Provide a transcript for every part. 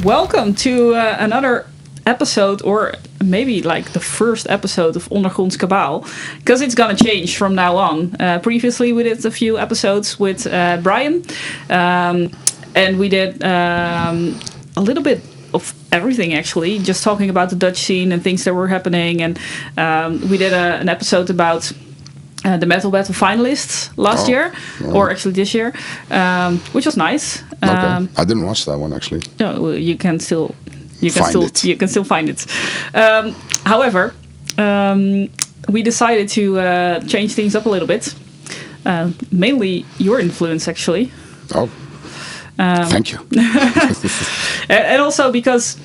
welcome to another episode, or maybe like the first episode of Ondergronds Kabaal, because it's gonna change from now on. Previously, we did a few episodes with Brian, and we did a little bit of everything, actually, just talking about the Dutch scene and things that were happening. And we did an episode about the Metal Battle finalists last year, or actually this year, which was nice. Okay. I didn't watch that one, actually. No, you can still find it. However, we decided to change things up a little bit. Mainly your influence, actually. Oh, thank you. And also because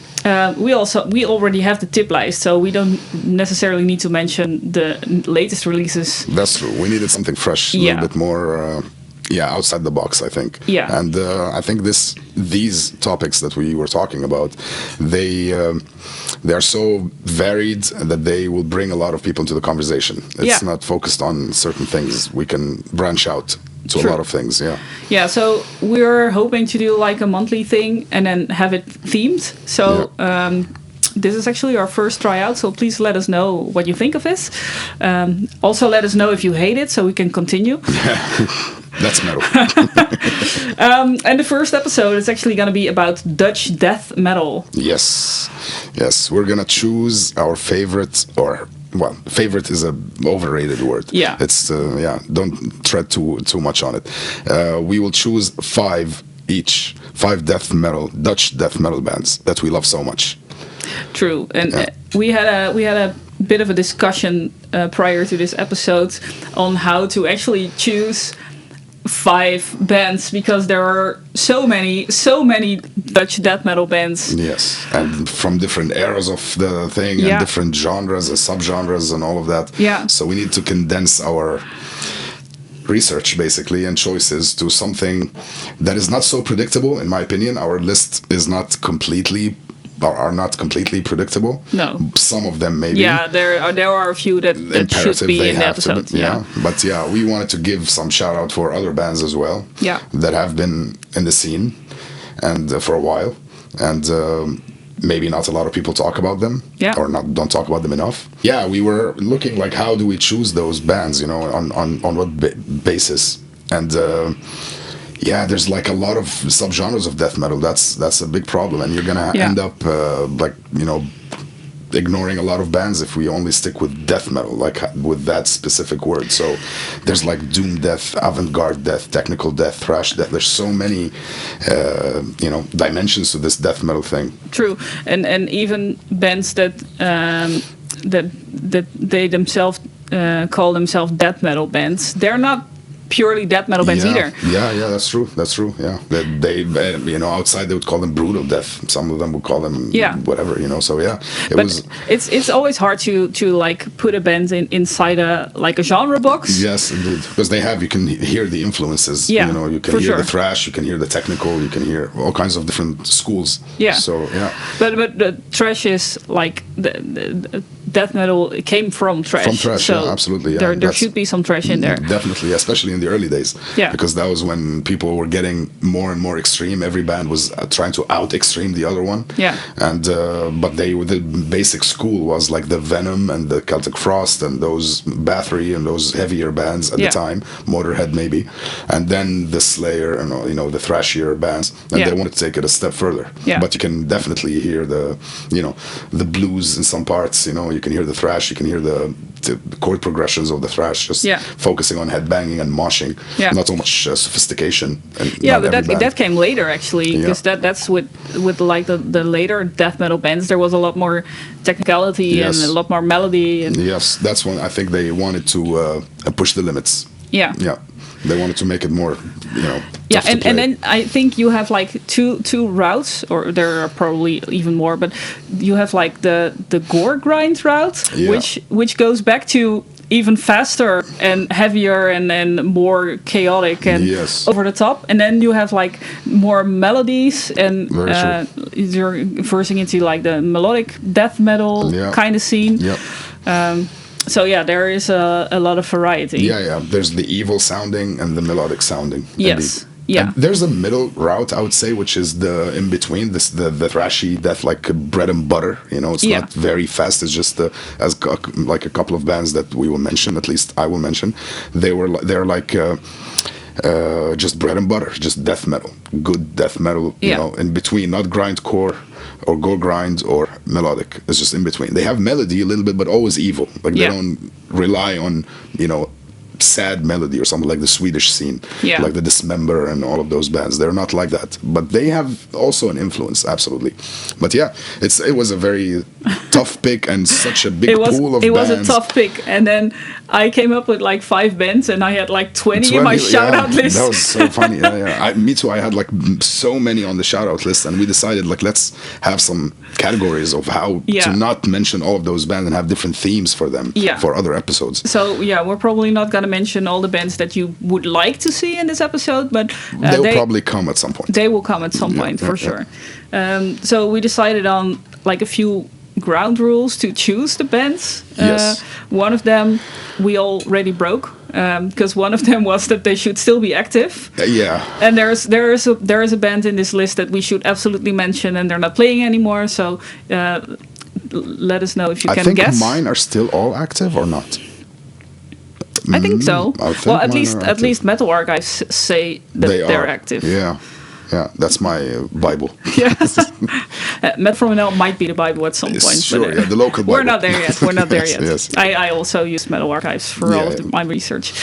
we already have the tip list, so we don't necessarily need to mention the latest releases. That's true. We needed something fresh, a little bit more, outside the box, I think. Yeah. And I think these topics that we were talking about, they're so varied that they will bring a lot of people into the conversation. It's not focused on certain things. We can branch out to a lot of things, Yeah, so we're hoping to do like a monthly thing and then have it themed. So this is actually our first tryout, so please let us know what you think of this. Also, let us know if you hate it, so we can continue. That's metal. And the first episode is actually going to be about Dutch death metal. Yes, we're going to choose our favorite, favorite is an overrated word. Yeah. It's, don't tread too much on it. We will choose 5 Dutch death metal bands that we love so much. True, and we had a bit of a discussion prior to this episode on how to actually choose 5 bands, because there are so many Dutch death metal bands. Yes, and from different eras of the thing, and different genres and subgenres and all of that. Yeah. So we need to condense our research, basically, and choices to something that is not so predictable. In my opinion, our list is not completely predictable. No. Some of them maybe. Yeah, there are a few that should be in the episode. But we wanted to give some shout out for other bands as well. Yeah. That have been in the scene and for a while, and maybe not a lot of people talk about them. Yeah. Or don't talk about them enough. Yeah, we were looking like, how do we choose those bands? On what basis? And there's like a lot of subgenres of death metal. That's a big problem, and you're gonna end up ignoring a lot of bands if we only stick with death metal, like with that specific word. So there's like doom death, avant-garde death, technical death, thrash death. There's so many dimensions to this death metal thing. True, and even bands that they themselves call themselves death metal bands, they're not purely death metal bands either. Yeah, that's true. Yeah, they outside they would call them brutal death. Some of them would call them whatever. So it's always hard to like put a band inside a genre box. Yes, indeed, because you can hear the influences. Yeah, you can hear the thrash, you can hear the technical, you can hear all kinds of different schools. Yeah. So but the thrash is like the death metal came from thrash. From thrash, so absolutely. Yeah. There should be some thrash in there. Definitely, especially in the early days. Yeah. Because that was when people were getting more and more extreme. Every band was trying to out-extreme the other one. Yeah. And but the basic school was like the Venom and the Celtic Frost and those Bathory and those heavier bands at the time, Motorhead maybe, and then the Slayer and the thrashier bands, and they wanted to take it a step further. Yeah. But you can definitely hear the blues in some parts. You can hear the thrash, you can hear the chord progressions of the thrash, just focusing on headbanging and moshing, not so much sophistication. But that came later, actually, because that's with like the later death metal bands, there was a lot more technicality and a lot more melody. And yes, that's when I think they wanted to push the limits. Yeah. They wanted to make it more, and then I think you have like two routes, or there are probably even more, but you have like the gore grind route, which goes back to even faster and heavier and more chaotic and over the top, and then you have like more melodies, and you're versing into like the melodic death metal kind of scene. So yeah, there is a lot of variety. Yeah. There's the evil sounding and the melodic sounding. Yes. Yeah. And there's a middle route, I would say, which is the in between, the thrashy death, like bread and butter. It's not very fast. It's just like a couple of bands that we will mention. At least I will mention. They're like. Just bread and butter, just death metal, good death metal, in between, not grindcore or go grind or melodic. It's just in between. They have melody a little bit, but always evil. Like they don't rely on, sad melody or something like the Swedish scene, like the Dismember and all of those bands. They're not like that, but they have also an influence, absolutely. But yeah, it was a very tough pick and such a big pool of bands. It was a tough pick, and then I came up with like 5 bands, and I had like 20 in my shout-out list. That was so funny. Me too. I had like so many on the shout-out list, and we decided like let's have some categories of how to not mention all of those bands and have different themes for them for other episodes. So we're probably not gonna mention all the bands that you would like to see in this episode, but they'll probably come at some point. They will come at some point for sure. So we decided on like a few ground rules to choose the bands. Yes. One of them we already broke, because one of them was that they should still be active. And there is a band in this list that we should absolutely mention, and they're not playing anymore. So let us know if you can guess. I think mine are still all active or not. I think so. Well, at least Metal Archives say that they're active. Yeah, that's my Bible. Yes, Metal from Hell might be the Bible at some point. Sure, but, the local Bible. We're not there yet. Yes. I also use Metal Archives for all of my research.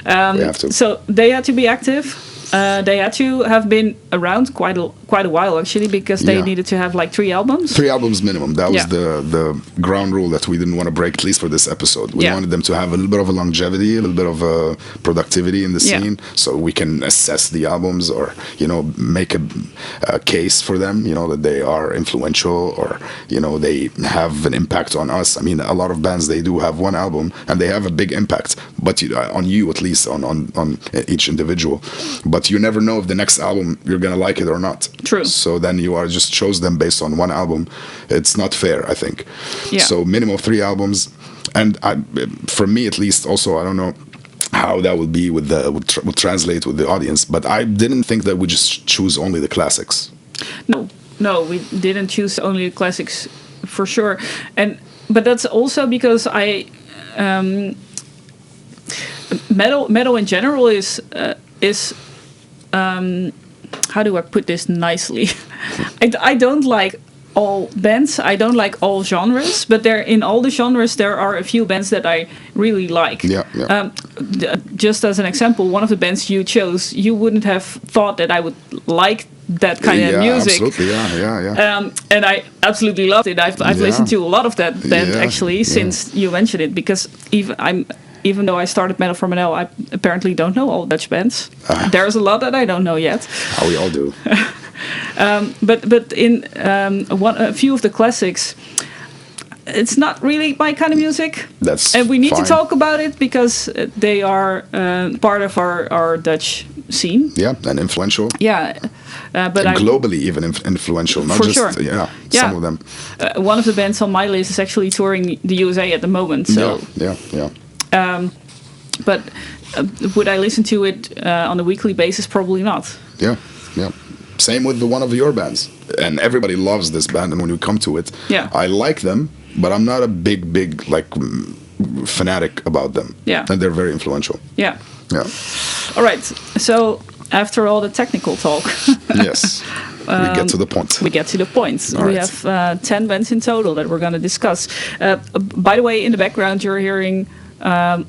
We have to. So they had to be active. They had to have been around quite a while actually, because they needed to have like 3 albums. 3 albums minimum. That was the ground rule that we didn't want to break, at least for this episode. We wanted them to have a little bit of a longevity, a little bit of a productivity in the scene, so we can assess the albums or make a case for them. That they are influential or they have an impact on us. I mean, a lot of bands, they do have one album and they have a big impact, but on you at least, on each individual. But you never know if the next album you're gonna like it or not. True. So then you are just chose them based on one album. It's not fair, I think. Yeah. So minimum of 3 albums, and for me at least, also I don't know how that would be would translate with the audience, but I didn't think that we just choose only the classics. No, we didn't choose only the classics for sure, but that's also because metal in general is. How do I put this nicely? I don't like all bands. I don't like all genres, but in all the genres there are a few bands that I really like. Just as an example, one of the bands you chose, you wouldn't have thought that I would like that kind of music. Absolutely, and I absolutely loved it. I've listened to a lot of that band actually since you mentioned it, because even though I started Metal from Hell, I apparently don't know all Dutch bands. There's a lot that I don't know yet. We all do. But in a few of the classics, it's not really my kind of music. And we need to talk about it because they are part of our Dutch scene. Yeah, and influential. Yeah. But and globally even influential, not just some of them. One of the bands on my list is actually touring the USA at the moment. So yeah. But would I listen to it on a weekly basis? Probably not. Yeah. Same with one of your bands, and everybody loves this band. And when we come to it, I like them, but I'm not a big like fanatic about them. Yeah, and they're very influential. Yeah. All right. So after all the technical talk, yes, we get to the point. We have 10 bands in total that we're going to discuss. By the way, in the background, you're hearing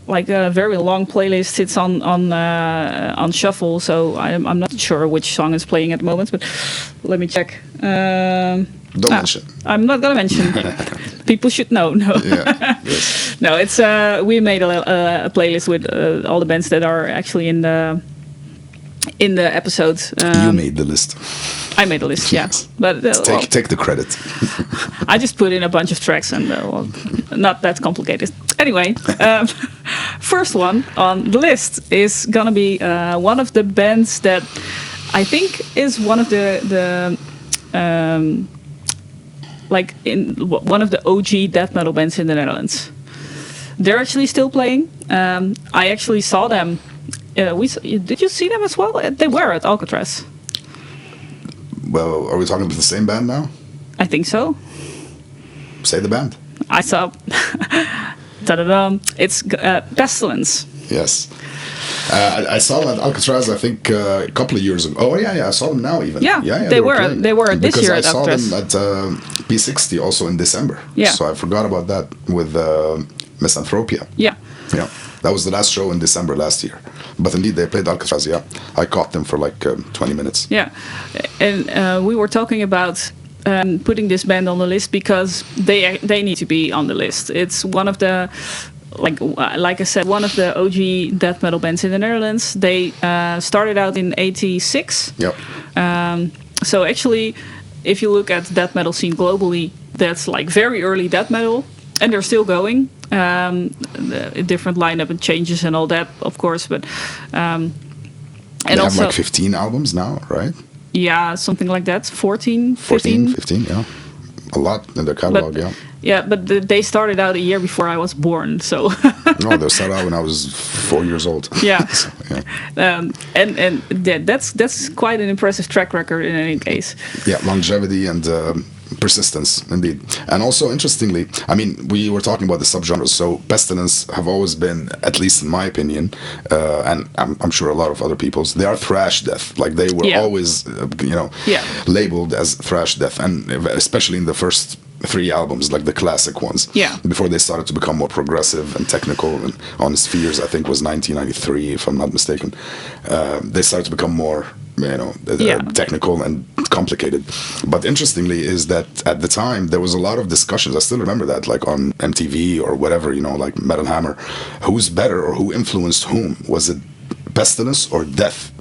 like a very long playlist. It's on shuffle, so I'm not sure which song is playing at the moment. But let me check. Don't mention. I'm not going to mention. People should know. No. Yes. No. It's we made a playlist with all the bands that are actually in the episode. You made the list. I made a list, yes. But take the credit. I just put in a bunch of tracks and not that complicated. Anyway, first one on the list is gonna be one of the bands that I think is one of the like in one of the OG death metal bands in the Netherlands. They're actually still playing. I actually saw them Did you see them as well? They were at Alcatraz. Well, are we talking about the same band now? I think so. Say the band. I saw. Ta-da-dum. It's Pestilence. Yes. I saw them at Alcatraz, I think, a couple of years ago. Oh, yeah, I saw them now even. Yeah, they were this year at Alcatraz. Because I saw them at P60 also in December. Yeah. So I forgot about that with Misanthropia. Yeah. Yeah. That was the last show in December last year. But indeed, they played Alcatraz, yeah. I caught them for like 20 minutes. Yeah. And we were talking about putting this band on the list because they need to be on the list. It's one of the... Like I said, one of the OG death metal bands in the Netherlands. They started out in '86. Yep. So actually, if you look at death metal scene globally, that's like very early death metal, and they're still going. The different lineup and changes and all that, of course, but and they also have like 15 albums now, right? Yeah, something like that. 14, 15, yeah. A lot in their catalog, but, yeah. Yeah, but they started out a year before I was born, so... No, they started out when I was 4 years old. Yeah. So, yeah. And that's quite an impressive track record in any case. Yeah, longevity and persistence, indeed. And also, interestingly, I mean, we were talking about the subgenres, so Pestilence have always been, at least in my opinion, and I'm sure a lot of other people's, they are thrash death. Like, they were always, labeled as thrash death, and especially in the first 3 albums, like the classic ones. Yeah. Before they started to become more progressive and technical, and On Spheres, I think, was 1993, if I'm not mistaken. They started to become more, technical and complicated. But interestingly is that at the time, there was a lot of discussions. I still remember that, like on MTV or whatever, like Metal Hammer. Who's better or who influenced whom? Was it Pestilence or Death?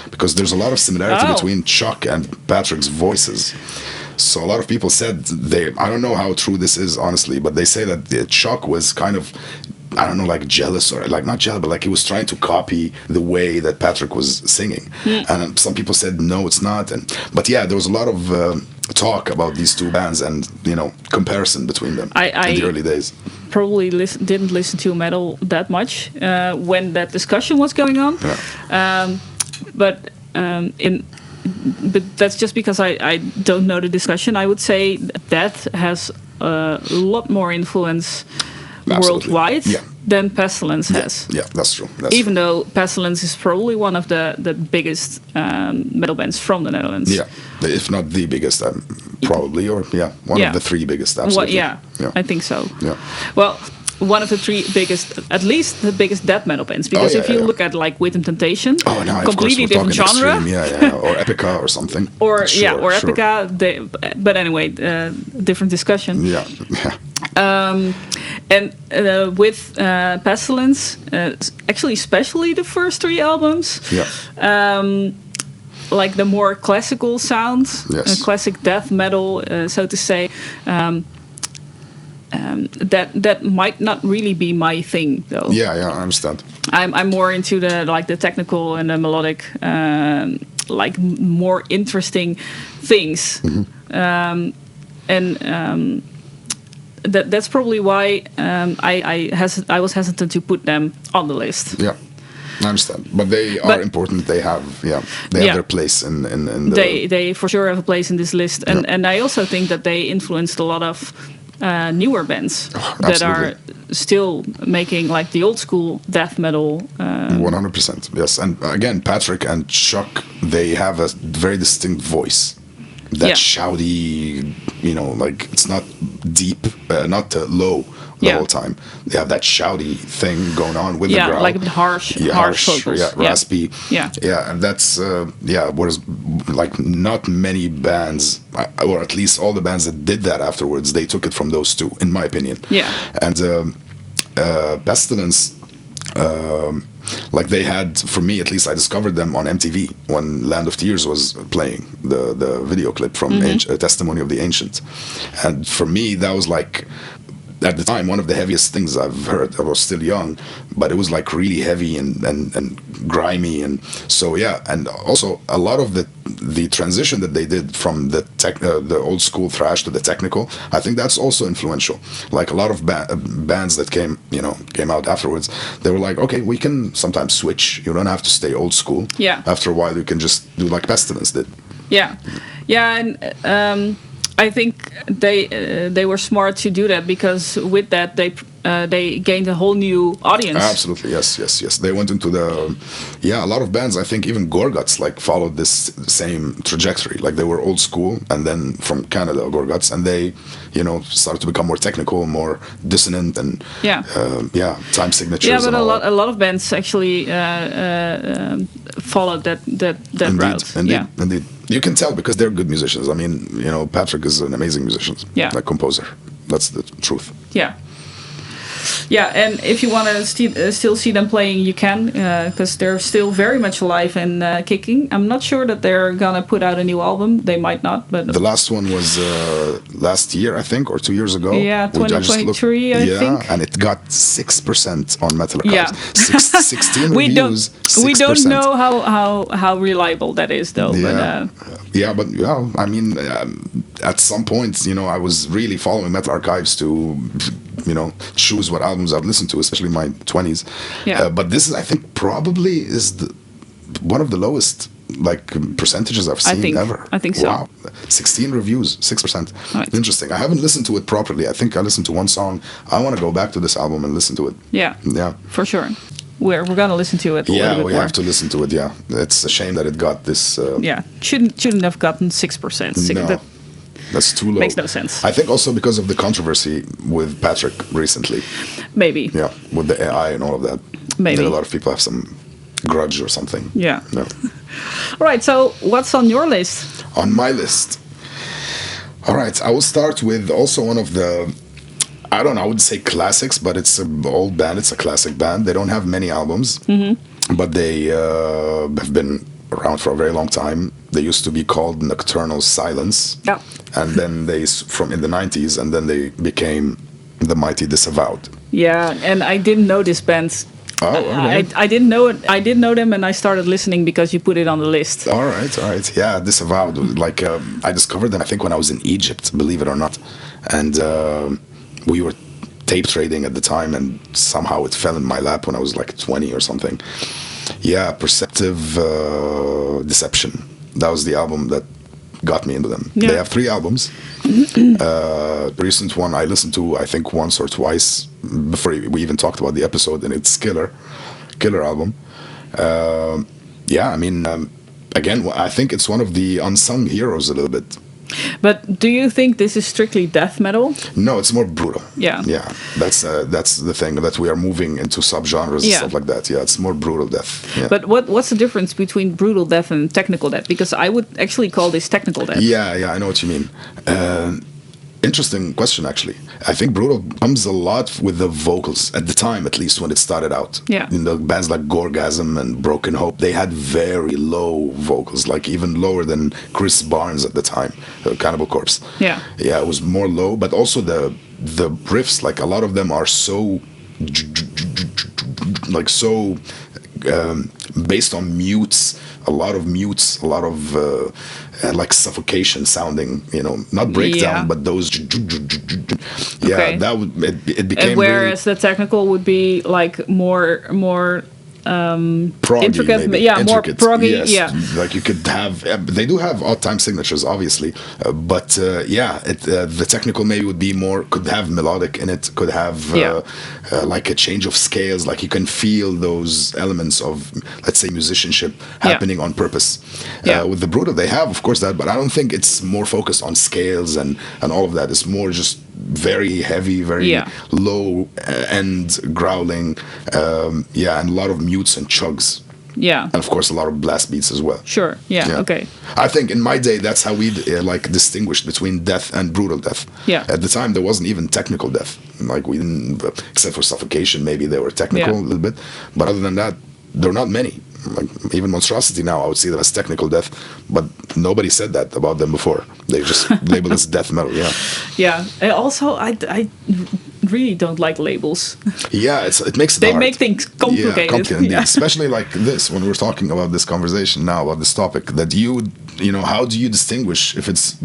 Because there's a lot of similarity between Chuck and Patrick's voices. So a lot of people said I don't know how true this is, honestly, but they say that Chuck was kind of, I don't know, like jealous or like not jealous, but like he was trying to copy the way that Patrick was singing. And some people said, no, it's not. But yeah, there was a lot of talk about these two bands and, comparison between them in the early days. Probably didn't listen to metal that much when that discussion was going on. Yeah. But that's just because I don't know the discussion. I would say that has a lot more influence worldwide than Pestilence has. Yeah, that's true. Even though Pestilence is probably one of the biggest metal bands from the Netherlands. Yeah, if not the biggest, probably, or one of the 3 biggest, absolutely. Yeah, I think so. Yeah. Well, one of the 3 biggest, at least the biggest death metal bands. Because if you look at like Within Temptation, completely different genre. Or Epica or something. Or Epica. But anyway, different discussion. Yeah. And with Pestilence, actually, especially the first 3 albums. Yeah. Like the more classical sounds, classic death metal, so to say. That might not really be my thing, though. Yeah, I understand. I'm more into the technical and the melodic, more interesting things. Mm-hmm. That's probably why I was hesitant to put them on the list. Yeah. I understand, but they are important. They have, have their place in the. They for sure have a place in this list, and I also think that they influenced a lot of newer bands that are still making like the old school death metal. 100%, yes. And again, Patrick and Chuck, they have a very distinct voice. That shouty, like it's not deep, not low the whole time. They have that shouty thing going on with the growl. Like a bit harsh vocals. Raspy. And that's whereas like not many bands, or at least all the bands that did that afterwards, they took it from those 2, in my opinion. Yeah. And Pestilence, like they had, for me at least, I discovered them on MTV when Land of Tears was playing the video clip from Testimony of the Ancient, and for me that was like at the time, one of the heaviest things I've heard. I was still young, but it was like really heavy and grimy, and so yeah. And also a lot of the transition that they did from the old school thrash to the technical, I think that's also influential. Like a lot of bands that came out afterwards, they were like, okay, we can sometimes switch. You don't have to stay old school. Yeah. After a while, you can just do like Pestilence did. Yeah, and I think they were smart to do that, because with that they gained a whole new audience. Absolutely, yes. They went into a lot of bands. I think even Gorguts like followed this same trajectory. Like they were old school, and then from Canada, Gorguts, and they, started to become more technical, more dissonant, and time signatures. Yeah, but a lot of bands actually followed that route. Indeed. You can tell because they're good musicians. I mean, Patrick is an amazing musician, like composer. That's the truth. Yeah. Yeah, and if you want to still see them playing, you can, because they're still very much alive and kicking. I'm not sure that they're gonna put out a new album. They might not, but the last one was last year, I think, or 2 years ago. Yeah, 2023, I think. And it got 6% on Metal Archives. Yeah. 16 reviews. 6%. We don't know how reliable that is, though. Yeah. But I mean, at some point, I was really following Metal Archives to, choose what albums I'd listen to, especially in my 20s. Yeah. But this is, I think, probably is one of the lowest percentages I've seen ever. I think so. Wow, 16 reviews, 6%. Right. Interesting. I haven't listened to it properly. I think I listened to one song. I want to go back to this album and listen to it. Yeah. Yeah. For sure. We're gonna listen to it. We have to listen to it. Yeah, it's a shame that it got this. Shouldn't have gotten 6%. No. That's too low. Makes no sense. I think also because of the controversy with Patrick recently. Maybe. Yeah, with the AI and all of that. Maybe. That a lot of people have some grudge or something. Yeah. No. All right, so what's on your list? On my list. All right, I will start with also one of the, I wouldn't say classics, but it's an old band. It's a classic band. They don't have many albums, but they have been around for a very long time. They used to be called Nocturnal Silence. Yeah. And then from in the 90s, and then they became the Mighty Disavowed. Yeah, and I didn't know this band. Oh, okay. I didn't know it. I didn't know them, and I started listening because you put it on the list. All right. Yeah, Disavowed. I discovered them, I think, when I was in Egypt, believe it or not. And we were tape trading at the time, and somehow it fell in my lap when I was like 20 or something. Yeah, Perceptive Deception. That was the album that got me into them. Yeah. They have 3 albums. The recent one I listened to, I think, once or twice before we even talked about the episode, and it's killer album. Again, I think it's one of the unsung heroes a little bit. But do you think this is strictly death metal? No, it's more brutal. Yeah. Yeah, that's the thing, that we are moving into subgenres and stuff like that. Yeah, it's more brutal death. Yeah. But what's the difference between brutal death and technical death? Because I would actually call this technical death. Yeah, I know what you mean. Interesting question, actually. I think brutal comes a lot with the vocals, at the time at least, when it started out. Yeah. Bands like Gorgasm and Broken Hope, they had very low vocals, like even lower than Chris Barnes at the time, Cannibal Corpse. Yeah. Yeah, it was more low, but also the riffs, like a lot of them are so based on mutes, a lot of like suffocation sounding, not breakdown, but those. Okay. That would it became. And whereas the technical would be like more proggy, intricate, maybe. More proggy. Yes. Yeah, like you could have. They do have odd time signatures, obviously, but the technical maybe would be more. Could have melodic in it. Could have like a change of scales. Like you can feel those elements of, let's say, musicianship happening on purpose. With the brutal, they have, of course, that, but I don't think it's more focused on scales and all of that. It's more just very heavy, very low end growling, and a lot of mutes and chugs. Yeah. And of course a lot of blast beats as well. Sure. Yeah. Okay. I think in my day that's how we distinguished between death and brutal death. Yeah. At the time there wasn't even technical death. Like we didn't, except for Suffocation, maybe they were technical a little bit. But other than that, there are not many. Like even Monstrosity now, I would see them as technical death, but nobody said that about them before. They just labeled as death metal. Yeah. Yeah. Also, really don't like labels. Yeah, it makes it They hard. make things complicated. Yeah, complicated. Especially like this, when we're talking about this conversation now, about this topic, that how do you distinguish if it's,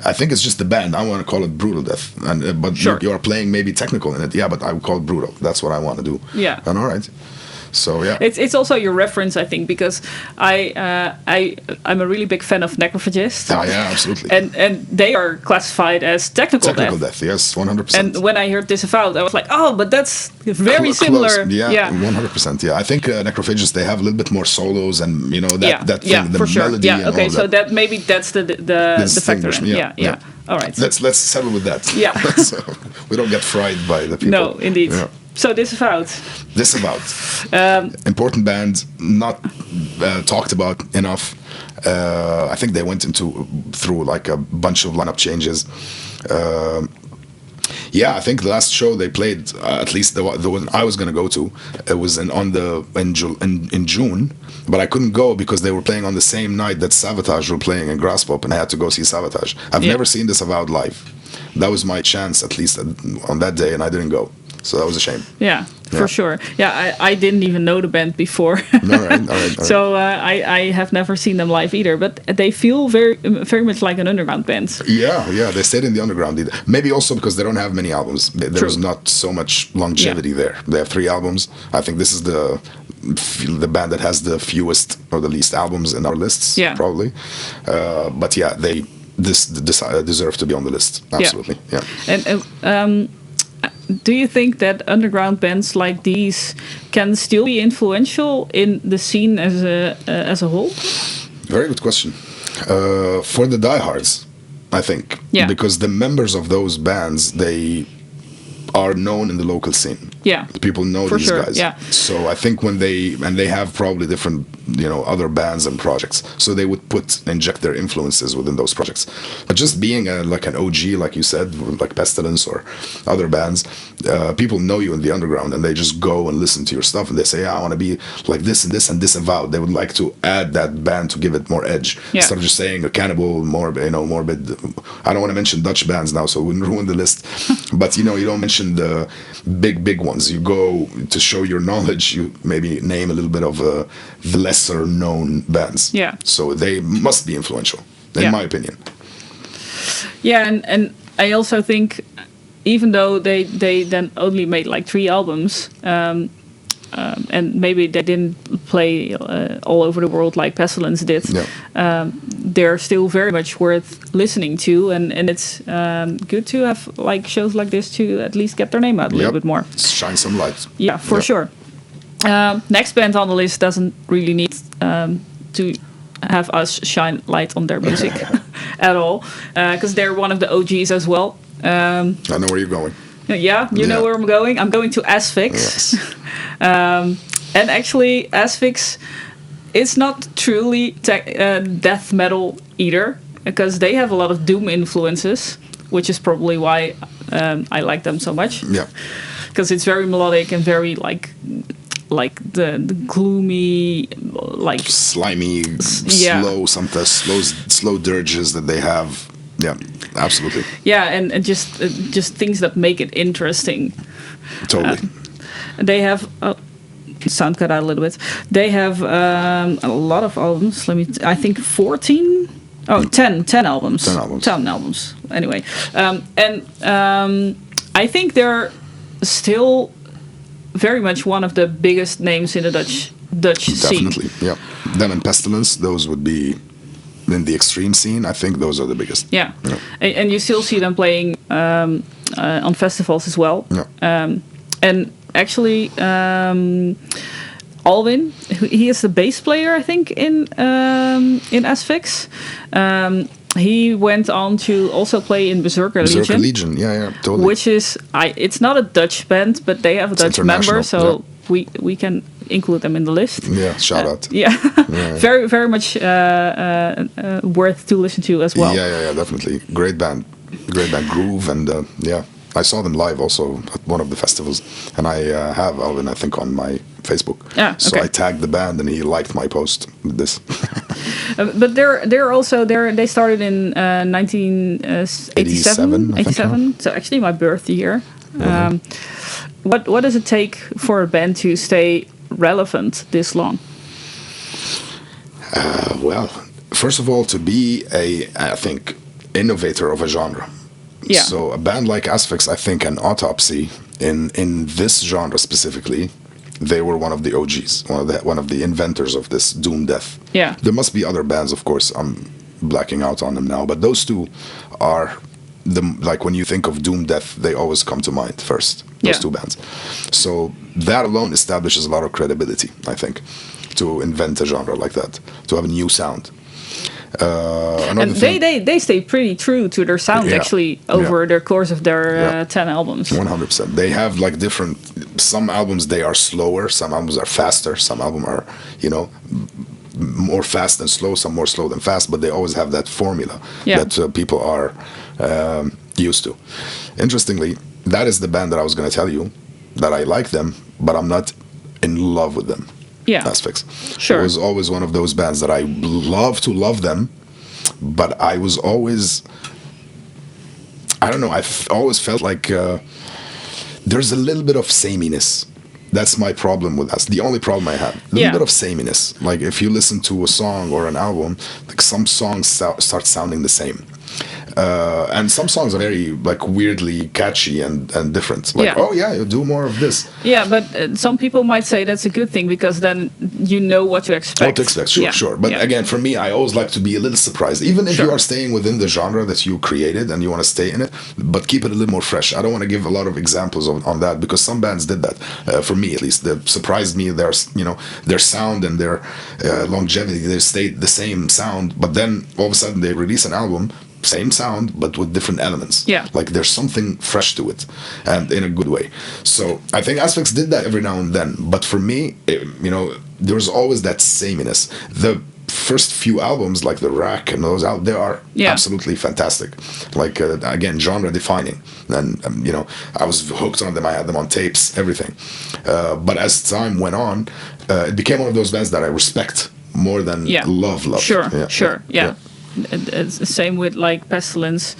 I think it's just the band. I want to call it brutal death. But Sure. you are playing maybe technical in it. Yeah, but I would call it brutal. That's what I want to do. Yeah. And all right. So yeah, it's also your reference, I think, because I'm a really big fan of Necrophagist. Oh yeah, absolutely. And they are classified as technical death. Yes, 100%. And when I heard Disavowed, I was like, oh, but that's very similar. Close. Yeah, 100%. Yeah, I think Necrophagist, they have a little bit more solos and that thing, the for sure. melody. Yeah, and okay, all so that maybe that's the factor. Yeah. All right. Let's settle with that. Yeah. So we don't get fried by the people. No, indeed. Yeah. So Disavowed. Important band, not talked about enough. I think they went through like a bunch of lineup changes. I think the last show they played, at least the one I was gonna go to, it was in June, but I couldn't go because they were playing on the same night that Savatage were playing in Graspop, and I had to go see Savatage. I've never seen Disavowed live. That was my chance, at least on that day, and I didn't go. So that was a shame. Yeah, for sure. Yeah, I didn't even know the band before. All right. So I have never seen them live either, but they feel very, very much like an underground band. Yeah, they stayed in the underground. Maybe also because they don't have many albums. There's not so much longevity there. They have 3 albums. I think this is the band that has the fewest or the least albums in our lists, probably. But yeah, they deserve to be on the list. Absolutely, yeah. And do you think that underground bands like these can still be influential in the scene as a whole? Very good question. For the diehards, I think, because the members of those bands, they are known in the local scene. Yeah, people know these guys. Yeah. So I think when they have probably different, other bands and projects, so they would inject their influences within those projects. But just being like an OG, like you said, like Pestilence or other bands, people know you in the underground, and they just go and listen to your stuff, and they say, I want to be like this and this and Disavowed. They would like to add that band to give it more edge, instead of just saying a Cannibal, Morbid. I don't want to mention Dutch bands now, so it wouldn't ruin the list. But you don't mention the big ones. You go to show your knowledge, you maybe name a little bit of the lesser known bands. Yeah. So they must be influential, in my opinion. Yeah, and I also think, even though they then only made like 3 albums, and maybe they didn't play all over the world like Pestilence did, they're still very much worth listening to, and it's good to have like shows like this to at least get their name out a little bit more. Shine some light. Yeah, for sure. Next band on the list doesn't really need to have us shine light on their music at all, because they're one of the OGs as well. I know where you're going. Yeah, you know where I'm going. I'm going to Asphyx. Yes. And actually, Asphyx is not truly death metal either, because they have a lot of doom influences, which is probably why I like them so much. Yeah. Because it's very melodic and very like the gloomy, like slimy, slow dirges that they have. Yeah, absolutely. Yeah, and just things that make it interesting. Totally. They have sound cut out a little bit. They have a lot of albums. I think 14. Oh, 10 albums. 10 albums. Anyway, and I think they're still very much one of the biggest names in the Dutch scene. Definitely, yeah. Them and Pestilence, those would be in the extreme scene. I think those are the biggest. Yeah. And you still see them playing on festivals as well. Yeah. And actually, Alwyn, he is the bass player, I think, in Asphyx. He went on to also play in Berserker Legion. Yeah, totally. Which is, it's not a Dutch band, but they have a Dutch member, so we can include them in the list. Yeah, shout out. Yeah, very, very much worth to listen to as well. Yeah, definitely. Great band, groove, and I saw them live also at one of the festivals, and I have Alvin, I think, on my Facebook. Yeah, okay. So I tagged the band, and he liked my post with this. But they started in 1987. 87. So actually my birth year. What does it take for a band to stay relevant this long? Well, first of all, to be I think, innovator of a genre. Yeah. So a band like Asphyx, I think, and Autopsy, in this genre specifically, they were one of the OGs, one of the inventors of this doom death. Yeah. There must be other bands, of course. I'm blacking out on them now, but those two are like when you think of doom death, they always come to mind first. Those two bands. So that alone establishes a lot of credibility, I think, to invent a genre like that, to have a new sound. And they stay pretty true to their sound actually over the course of their 10 albums. 100%. They have like different. Some albums they are slower. Some albums are faster. Some albums are more fast than slow. Some more slow than fast. But they always have that formula that people are used to. Interestingly, that is the band that I was going to tell you that I like them, but I'm not in love with them. Yeah. Aspects. Sure. It was always one of those bands that I love them, but I was always, I don't know, always felt like there's a little bit of sameness. That's my problem with us. The only problem I have, a little bit of sameness. Like if you listen to a song or an album, like some songs start sounding the same. And some songs are very like weirdly catchy and different. Like, you do more of this. Yeah, but some people might say that's a good thing because then you know what to expect. What to expect, sure. But again, for me, I always like to be a little surprised. Even if you are staying within the genre that you created and you want to stay in it, but keep it a little more fresh. I don't want to give a lot of examples on that because some bands did that. For me, at least, they surprised me. Their sound and their longevity. They stayed the same sound, but then all of a sudden they release an album. Same sound, but with different elements. Yeah. Like there's something fresh to it, and in a good way. So I think Asphyx did that every now and then. But for me, there's always that sameness. The first few albums, like the Rack and those out, they are absolutely fantastic. Like again, genre defining. And I was hooked on them. I had them on tapes, everything. But as time went on, it became one of those bands that I respect more than love. Sure. It's the same with like Pestilence.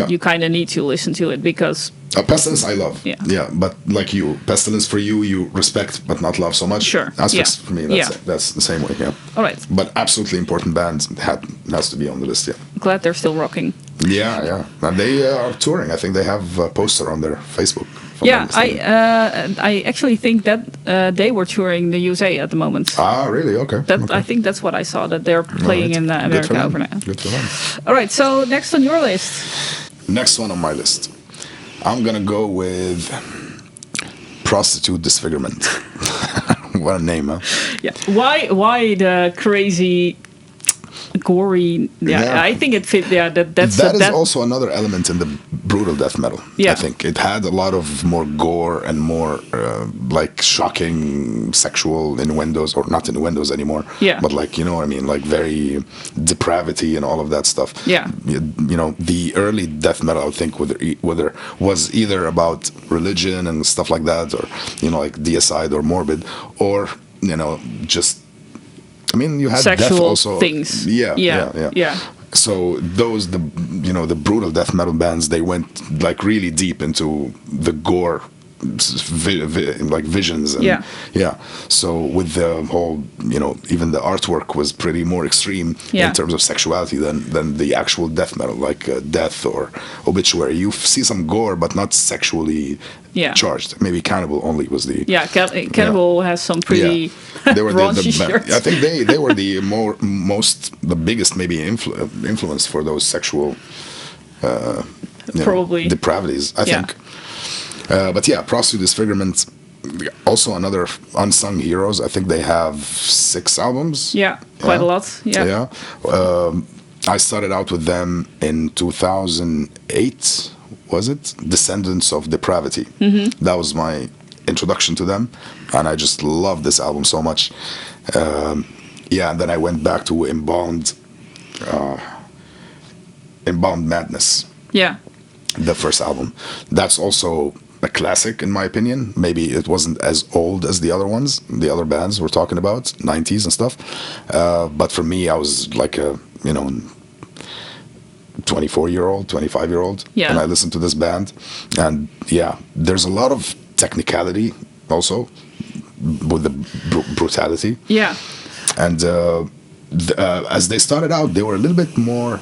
You kind of need to listen to it because Pestilence I love. But like you, Pestilence for you respect but not love so much. Sure. Asphyx for me, that's the same way. All right. But absolutely important band has to be on the list. Glad they're still rocking. And they are touring. I think they have a poster on their Facebook. I actually think that they were touring the USA at the moment. Ah, really? Okay. I think that's what I saw, that they're playing in America over now. Good for them. All right, so next on your list. Next one on my list. I'm going to go with Prostitute Disfigurement. What a name, huh? Yeah. Why the crazy... gory, I think it fit. That is also another element in the brutal death metal. I think it had a lot of more gore and more like shocking sexual innuendos, or not innuendos anymore. But like what I mean, like very depravity and all of that stuff. The early death metal, I think, whether was either about religion and stuff like that, or like deicide or morbid, or just. I mean, you had sexual death also. Things. Yeah. So those, the brutal death metal bands, they went like really deep into the gore, like visions. And, So with the whole, even the artwork was pretty more extreme in terms of sexuality than the actual death metal, like Death or Obituary. You see some gore, but not sexually charged. Maybe Cannibal only was the Cannibal has some pretty they were raunchy shirts. I think they were the biggest maybe influence for those sexual probably depravities, I think. But Prostitute Disfigurement, also another unsung heroes. I think they have 6 albums. Quite a lot. I started out with them in 2008. Was it Descendants of Depravity? Mm-hmm. That was my introduction to them, and I just loved this album so much. And then I went back to Embalmed Madness. The first album. That's also a classic in my opinion. Maybe it wasn't as old as the other ones, the other bands we're talking about, 90s and stuff. But for me, I was like 24-year-old, 25-year-old, Yeah. and I listened to this band, and yeah, there's a lot of technicality also with the brutality. Yeah. And as they started out, they were a little bit more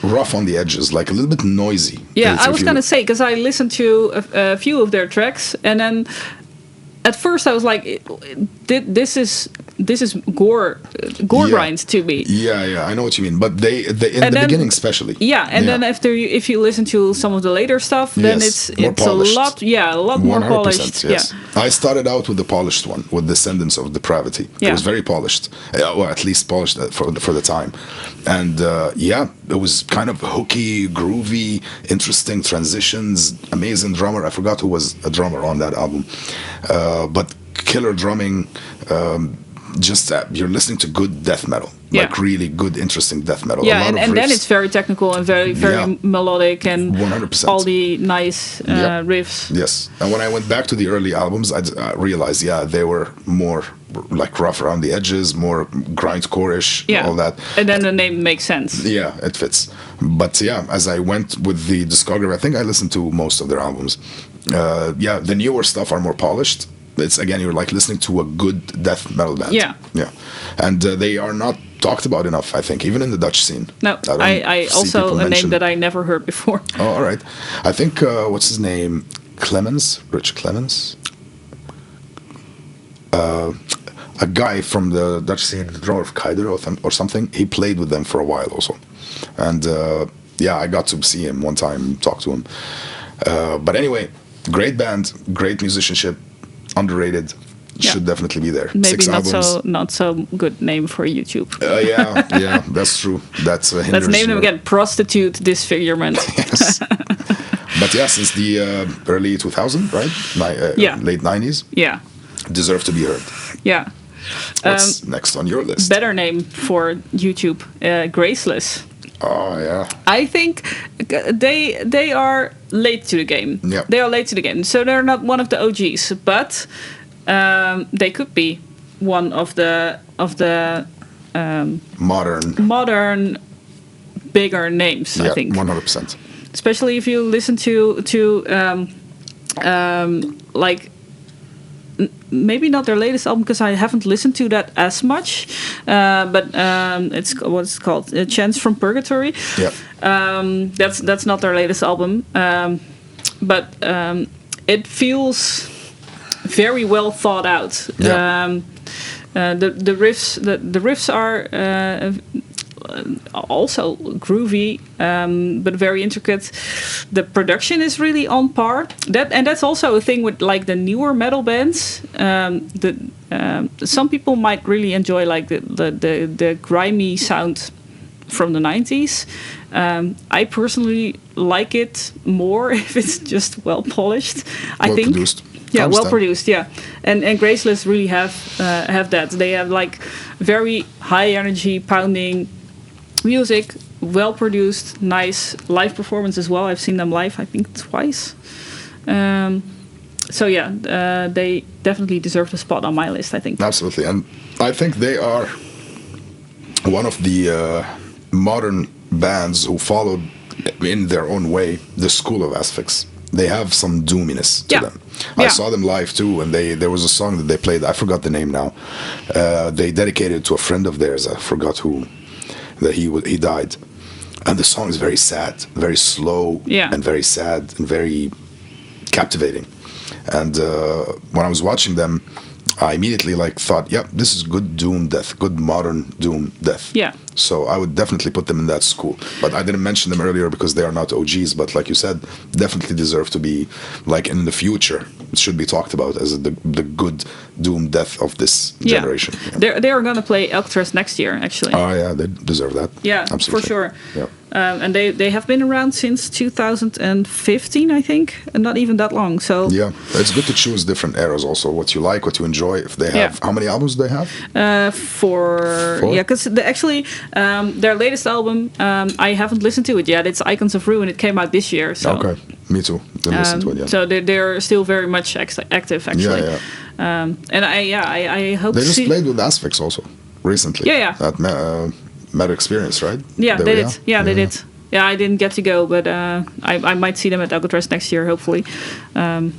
rough on the edges, like a little bit noisy. Yeah, If I was you- going to say, because I listened to a few of their tracks, and then at first I was like, this is gore Yeah. grind to me. Yeah, I know what you mean. But they in the And then- beginning especially. Yeah, and then if you listen to some of the later stuff, then Yes, it's more a polished. lot more 100%, polished. yes. Yeah. I started out with the polished one, with Descendants of Depravity. It Yeah. was very polished, or at least polished for the time. And yeah, it was kind of hooky, groovy, interesting transitions, amazing drummer. I forgot who was a drummer on that album, but killer drumming. Just you're listening to good death metal, Yeah. like really good, interesting death metal. A Yeah, lot and, of and then riffs. it's very technical and very Yeah. melodic and 100%. all the nice Yep. riffs. Yes, and when I went back to the early albums, I realized, yeah, they were more like rough around the edges, more grindcore-ish, Yeah, all that. and then the name makes sense. Yeah, it fits. But yeah, as I went with the discography, I think I listened to most of their albums. Yeah, the newer stuff are more polished. It's again, you're like listening to a good death metal band. Yeah. Yeah, and they are not talked about enough, I think, even in the Dutch scene. No, don't I see also people a name mention- that I never heard before. Oh, all right. I think what's his name? Rich Clemens. A guy from the Dutch scene, the drummer of Kaider or something. He played with them for a while also, and yeah, I got to see him one time, talk to him. But anyway, great band, great musicianship, underrated. Yeah. Should definitely be there. Maybe 6 albums. not so good name for YouTube. Yeah, that's true. That's Let's hinders name them your- again. Prostitute disfigurement. Yes. But yeah, since the early 2000s, right? Yeah. Late 90s, Yeah, deserve to be heard. yeah. What's next on your list? Better name for YouTube, Graceless. Oh yeah, I think they are late to the game. Yeah. They are late to the game, so they're not one of the OGs, but they could be one of the modern bigger names. yeah, I think, 100%. especially if you listen to like. Maybe not their latest album because I haven't listened to that as much, but it's what's it called, Chance from Purgatory. Yeah, That's not their latest album, but it feels very well thought out. Yeah. The riffs are also groovy, but very intricate. The production is really on par. That's also a thing with like the newer metal bands. Some people might really enjoy like the grimy sound from the 90s. I personally like it more if it's just well polished. I well think. produced. Yeah, well Understand. produced. Yeah, and Graceless really have that. They have like very high energy, pounding music, well produced, nice live performance as well. I've seen them live, I think twice. So yeah, they definitely deserve the spot on my list, I think. Absolutely, and I think they are one of the modern bands who followed in their own way the school of Asphyx. They have some doominess to Yeah. them. I Yeah. saw them live too, and there was a song that they played. I forgot the name now. They dedicated it to a friend of theirs. I forgot who. That he died, and the song is very sad, very slow, Yeah. and very sad and very captivating. And when I was watching them, I immediately thought, "Yep, this is good doom death, good modern doom death." Yeah. So I would definitely put them in that school. But I didn't mention them earlier because they are not OGs. But like you said, definitely deserve to be in the future. It should be talked about as the good doom death of this generation. Yeah. They are gonna play Elktress next year, actually. Oh yeah, they deserve that. Yeah, absolutely. for sure. Yeah. And they have been around since 2015, I think, and not even that long. So Yeah, it's good to choose different eras also. What you like, what you enjoy. If they have, Yeah. how many albums do they have? Four? Yeah, because actually their latest album, I haven't listened to it yet. It's Icons of Ruin. It came out this year. So. Okay, me too. Didn't listen to it yet. So they're still very much active, actually. Yeah. And I hope They to just see. played with Asphyx also recently. Yeah. At Meta Experience, right? Yeah, There they we did. are. Yeah, they did. Yeah, I didn't get to go, but I might see them at Alcatraz next year, hopefully. But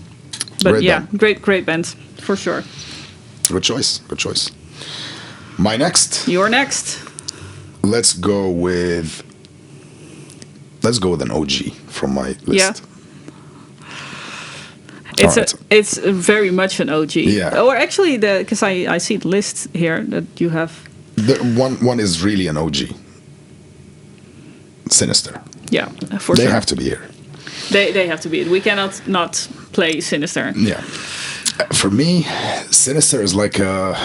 Great yeah, band. great band for sure. Good choice. Good choice. My next. You're next. Let's go with an OG from my list. Yeah. It's very much an OG. Yeah. Or actually, because I see the list here that you have. The one is really an OG. Sinister. Yeah, for They sure. have to be here. They have to be. We cannot not play Sinister. Yeah. For me, Sinister is like a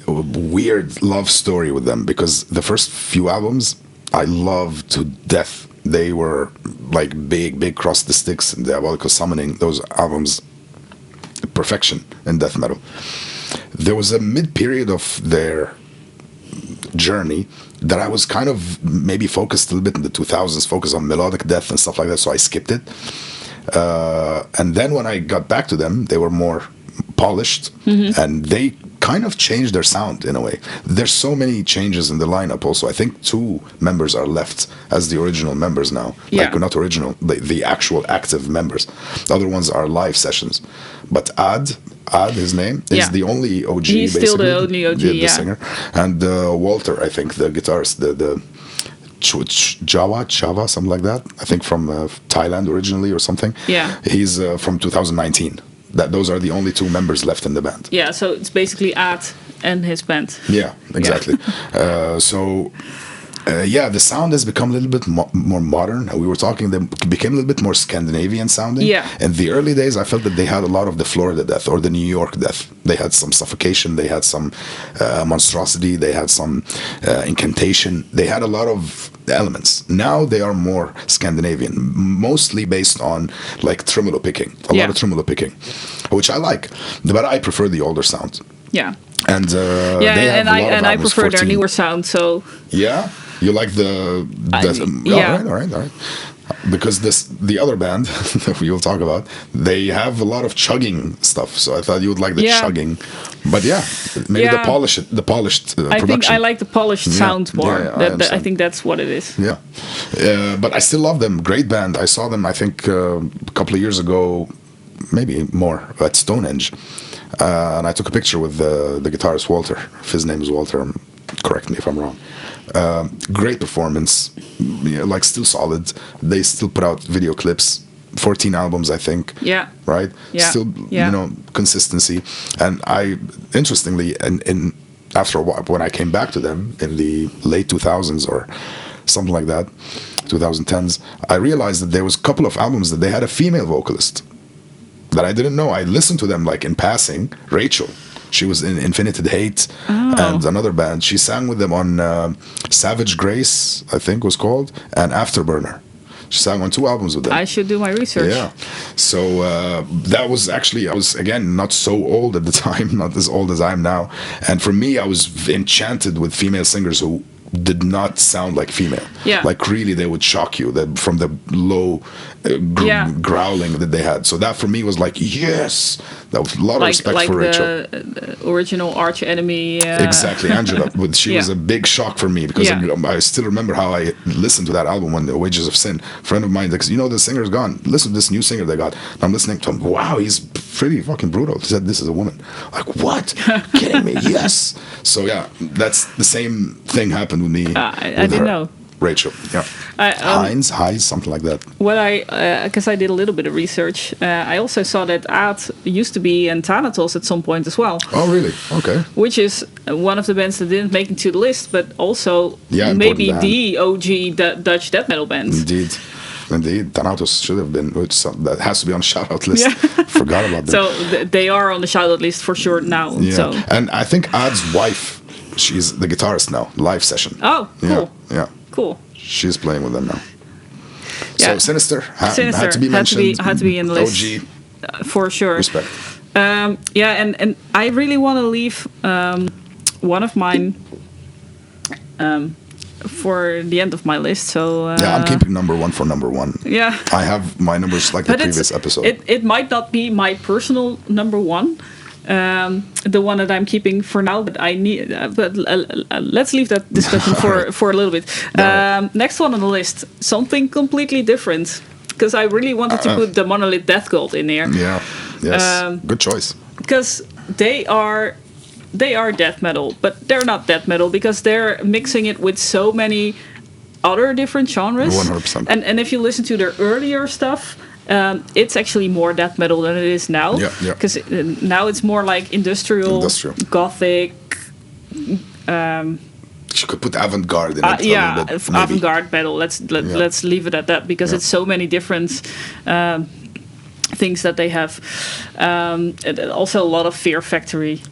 weird love story with them, because the first few albums I love to death. They were like big Cross the Sticks and Diabolical Summoning. Those albums, perfection in death metal. There was a mid-period of their journey that I was kind of maybe focused a little bit in the 2000s, focused on melodic death and stuff like that, so I skipped it. And then when I got back to them, they were more polished, and they kind of changed their sound in a way. There's so many changes in the lineup also. I think 2 members are left as the original members now. Yeah. Like, not original, the actual active members. The other ones are live sessions. But Ad, his name, is the only OG, He's basically. still the only OG, the singer. And Walter, I think, the guitarist, the Java, something like that. I think from Thailand originally or something. Yeah. He's from 2019. Those are the only 2 members left in the band. Yeah, so it's basically Ad and his band. Yeah, exactly. The sound has become a little bit more modern. We were talking, they became a little bit more Scandinavian sounding. Yeah. In the early days, I felt that they had a lot of the Florida death or the New York death. They had some suffocation, they had some monstrosity, they had some incantation. They had a lot of elements. Now they are more Scandinavian, mostly based on like tremolo picking. A lot of tremolo picking, which I like. But I prefer the older sound. Yeah. And I prefer their newer sound. So yeah, you like the yeah. All right. Because the other band that we will talk about, they have a lot of chugging stuff. So I thought you would like the chugging, but maybe the polished production. I think I like the polished sound more. I I think that's what it is. Yeah, but I still love them. Great band. I saw them, I think, a couple of years ago, maybe more, at Stonehenge. And I took a picture with the guitarist Walter. If his name is Walter, correct me if I'm wrong. Great performance, like still solid. They still put out video clips, 14 albums, I think. Yeah. Right. Yeah. Still, consistency. And interestingly, and after a while, when I came back to them in the late 2000s or something like that, 2010s, I realized that there was a couple of albums that they had a female vocalist that I didn't know. I listened to them like in passing. Rachel, she was in Infinited Hate and another band. She sang with them on Savage Grace, I think was called, and Afterburner. She sang on 2 albums with them. I should do my research. Yeah. So that was actually, I was, again, not so old at the time, not as old as I am now. And for me, I was enchanted with female singers who did not sound like female. Yeah. Like really, they would shock you from the low growling that they had. So that for me was like, yes, that was a lot of respect for Rachel. The original arch enemy. Exactly, Angela. She was a big shock for me because I still remember how I listened to that album when The Wages of Sin. A friend of mine, because the singer's gone. Listen to this new singer they got. And I'm listening to him. Wow, he's pretty fucking brutal. He said, this is a woman. Like, what? Kidding me? Yes. So that's the same thing happened with me. I didn't know. Rachel, Heinz, something like that. Because I did a little bit of research, I also saw that Ad used to be in Thanatos at some point as well. Oh, really? Okay. Which is one of the bands that didn't make it to the list, but also maybe the OG Dutch death metal band. Indeed, Thanatos should have been. That has to be on the shout-out list. Forgot about that. So they are on the shout-out list for sure now. Yeah. So. And I think Ad's wife, she's the guitarist now, live session. Oh, cool. Yeah. Cool. She's playing with them now. Yeah. So Sinister had to be mentioned. Had to be in the list. OG. For sure. Respect. And I really want to leave one of mine for the end of my list. So I'm keeping number 1 for number 1. Yeah. I have my numbers like the previous episode. It might not be my personal number 1, the one that I'm keeping for now, but I need. But let's leave that discussion for a little bit. Next one on the list, something completely different, because I really wanted to put the Monolith Death Cult in here. Yeah. Yes. Good choice. Because they are death metal, but they're not death metal because they're mixing it with so many other different genres. 100%. And if you listen to their earlier stuff, it's actually more death metal than it is now. Yeah. Because now it's more like industrial. Gothic. You could put avant-garde in it. Yeah, avant-garde metal. Let's leave it at that, because it's so many different things that they have. And also a lot of Fear Factory.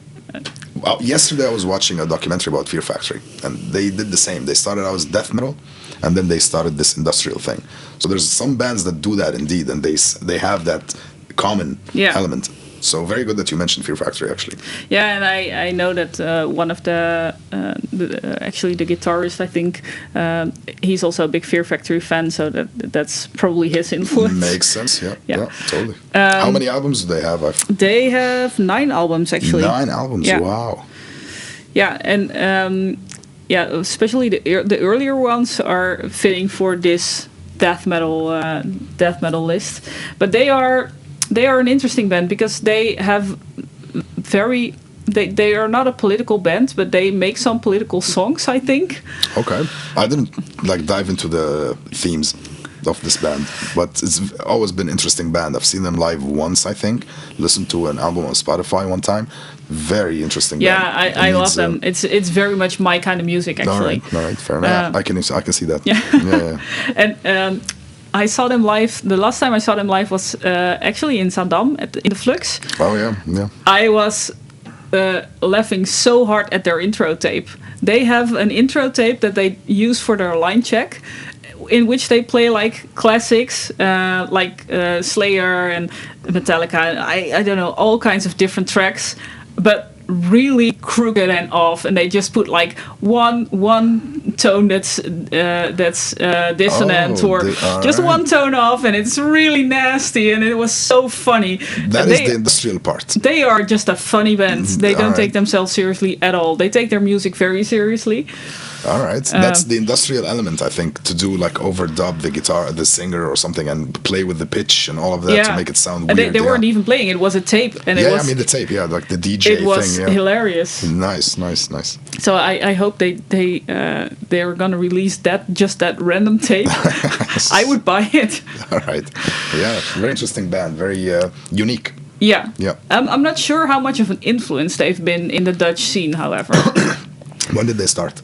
Well, yesterday I was watching a documentary about Fear Factory, and they did the same. They started out as death metal, and then they started this industrial thing. So there's some bands that do that indeed, and they have that common element. So very good that you mentioned Fear Factory, actually. Yeah, and I know that one of the guitarist, I think, he's also a big Fear Factory fan, so that's probably his influence. Makes sense, yeah, totally. How many albums do they have? They have 9 albums, actually. 9 albums, wow. Yeah, and especially the earlier ones are fitting for this death metal list. But they are an interesting band because they have they are not a political band, but they make some political songs, I think. Okay. I didn't dive into the themes of this band, but it's always been an interesting band. I've seen them live once, I think. Listened to an album on Spotify one time. Very interesting band. Yeah, I love them. It's very much my kind of music, actually. All right, fair enough. I can see that. Yeah. And I saw them live. The last time I saw them live was actually in Zaandam in the Flux. Oh yeah. I was laughing so hard at their intro tape. They have an intro tape that they use for their line check, in which they play like classics, like Slayer and Metallica. I don't know, all kinds of different tracks, but really crooked and off, and they just put like one tone that's dissonant, or just one tone off, and it's really nasty, and it was so funny. That is the industrial part. They are just a funny band. They don't take themselves seriously at all. They take their music very seriously. All right, that's the industrial element, I think, to do like overdub the guitar, the singer or something, and play with the pitch and all of that to make it sound weird. And they weren't even playing; it was a tape, and the tape, like the DJ thing. It was hilarious. Nice. So I hope they're gonna release that random tape. I would buy it. All right, very interesting band, very unique. Yeah. I'm not sure how much of an influence they've been in the Dutch scene, however. When did they start?